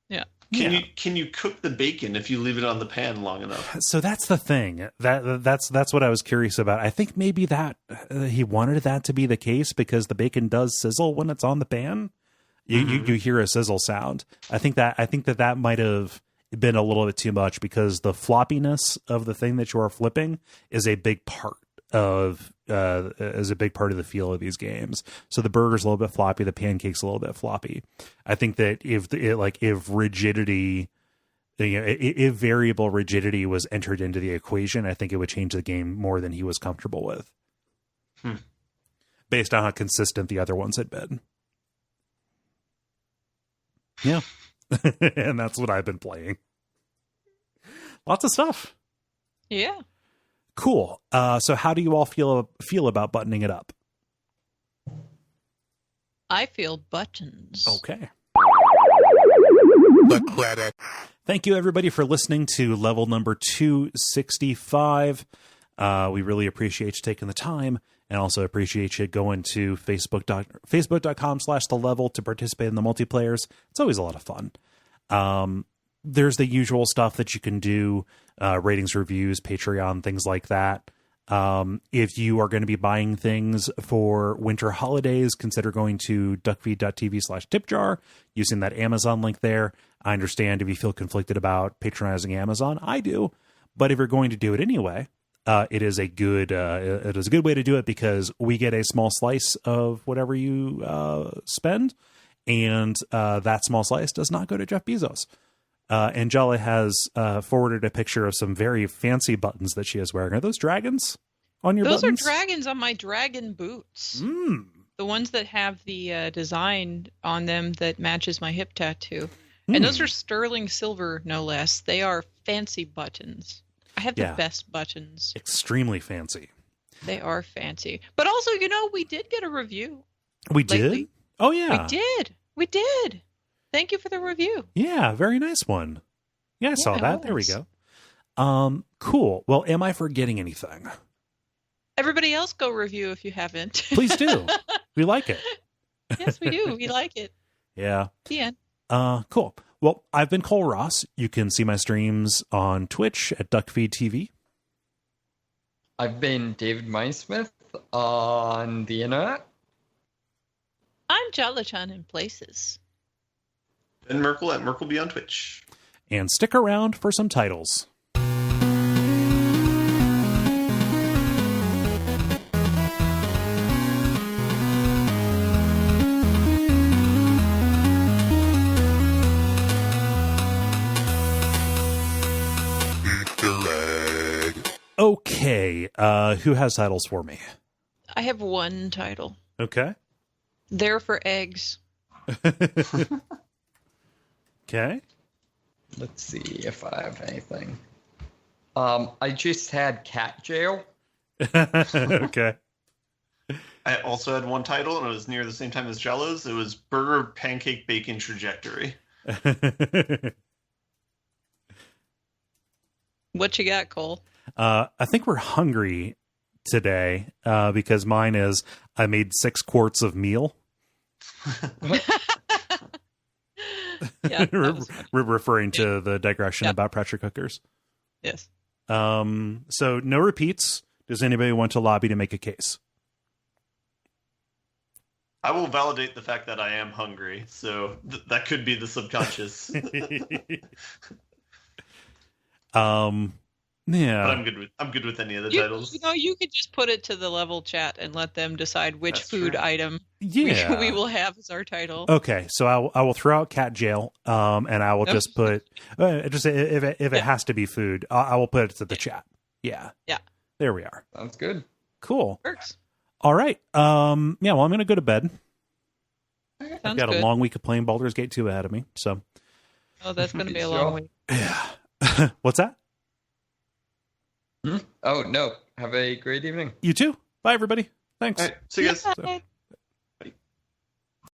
Speaker 3: Yeah.
Speaker 4: Can you cook the bacon if you leave it on the pan long enough?
Speaker 1: So that's the thing. That's what I was curious about. I think maybe that he wanted that to be the case because the bacon does sizzle when it's on the pan. You hear a sizzle sound. I think that might have been a little bit too much because the floppiness of the thing that you are flipping is a big part of the feel of these games. So the burger's a little bit floppy, the pancake's a little bit floppy. I think that if rigidity, if variable rigidity was entered into the equation, I think it would change the game more than he was comfortable with. Based on how consistent the other ones had been. Yeah. And that's what I've been playing. Lots of stuff.
Speaker 3: Yeah.
Speaker 1: Cool. So how do you all feel about buttoning it up?
Speaker 3: I feel buttons.
Speaker 1: Okay. Thank you, everybody, for listening to level number 265. We really appreciate you taking the time and also appreciate you going to facebook.com/thelevel to participate in the multiplayers. It's always a lot of fun. There's the usual stuff that you can do, ratings, reviews, Patreon, things like that. If you are going to be buying things for winter holidays, consider going to duckfeed.tv/tipjar, using that Amazon link there. I understand if you feel conflicted about patronizing Amazon. I do. But if you're going to do it anyway, it is a good way to do it because we get a small slice of whatever you spend. And that small slice does not go to Jeff Bezos. And Jala has forwarded a picture of some very fancy buttons that she is wearing. Are those dragons? on your
Speaker 3: Those
Speaker 1: buttons?
Speaker 3: are dragons on my dragon boots.
Speaker 1: Mm.
Speaker 3: The ones that have the design on them that matches my hip tattoo. And those are sterling silver, no less. They are fancy buttons. I have the best buttons.
Speaker 1: Extremely fancy.
Speaker 3: They are fancy. But also, we did get a review.
Speaker 1: We
Speaker 3: lately.
Speaker 1: did? Oh, yeah.
Speaker 3: We did. Thank you for the review.
Speaker 1: Yeah, very nice one. Yeah, I saw that. There we go. Cool. Well, am I forgetting anything?
Speaker 3: Everybody else go review if you haven't.
Speaker 1: Please do. We like it.
Speaker 3: Yes, we do. We like it.
Speaker 1: Yeah.
Speaker 3: The end.
Speaker 1: Cool. Well, I've been Kole Ross. You can see my streams on Twitch at Duckfeed.tv.
Speaker 2: I've been David Mindsmith on the internet.
Speaker 3: I'm Jala-chan in places.
Speaker 4: Ben Merkel at Merkelby on Twitch.
Speaker 1: And stick around for some titles. Okay, who has titles for me?
Speaker 3: I have one title.
Speaker 1: Okay.
Speaker 3: They're for eggs.
Speaker 1: Okay.
Speaker 2: Let's see if I have anything. I just had Cat Jail.
Speaker 1: Okay.
Speaker 4: I also had one title, and it was near the same time as Jello's. It was Burger Pancake Bacon Trajectory.
Speaker 3: What you got, Kole?
Speaker 1: I think we're hungry today because mine is I made 6 quarts of meal.
Speaker 3: Yeah,
Speaker 1: We're referring to the digression about pressure cookers.
Speaker 3: Yes.
Speaker 1: So no repeats. Does anybody want to lobby to make a case?
Speaker 4: I will validate the fact that I am hungry, so that could be the subconscious.
Speaker 1: Yeah.
Speaker 4: But I'm good with any of the titles.
Speaker 3: You could just put it to the level chat and let them decide which
Speaker 4: That's
Speaker 3: food
Speaker 4: true.
Speaker 3: item we will have as our title.
Speaker 1: Okay, so I will throw out cat jail, and I will just put just if it has to be food, I will put it to the chat. Yeah.
Speaker 3: Yeah.
Speaker 1: There we are.
Speaker 2: Sounds good.
Speaker 1: Cool.
Speaker 3: Works.
Speaker 1: All right. Yeah. Well, I'm gonna go to bed. I've got
Speaker 3: good.
Speaker 1: a long week of playing Baldur's Gate 2 ahead of me. So.
Speaker 3: Oh, that's going to be a long week.
Speaker 1: Yeah. What's that?
Speaker 2: Oh, no. Have a great evening.
Speaker 1: You too. Bye, everybody. Thanks.
Speaker 4: All right, see you guys.
Speaker 3: Bye.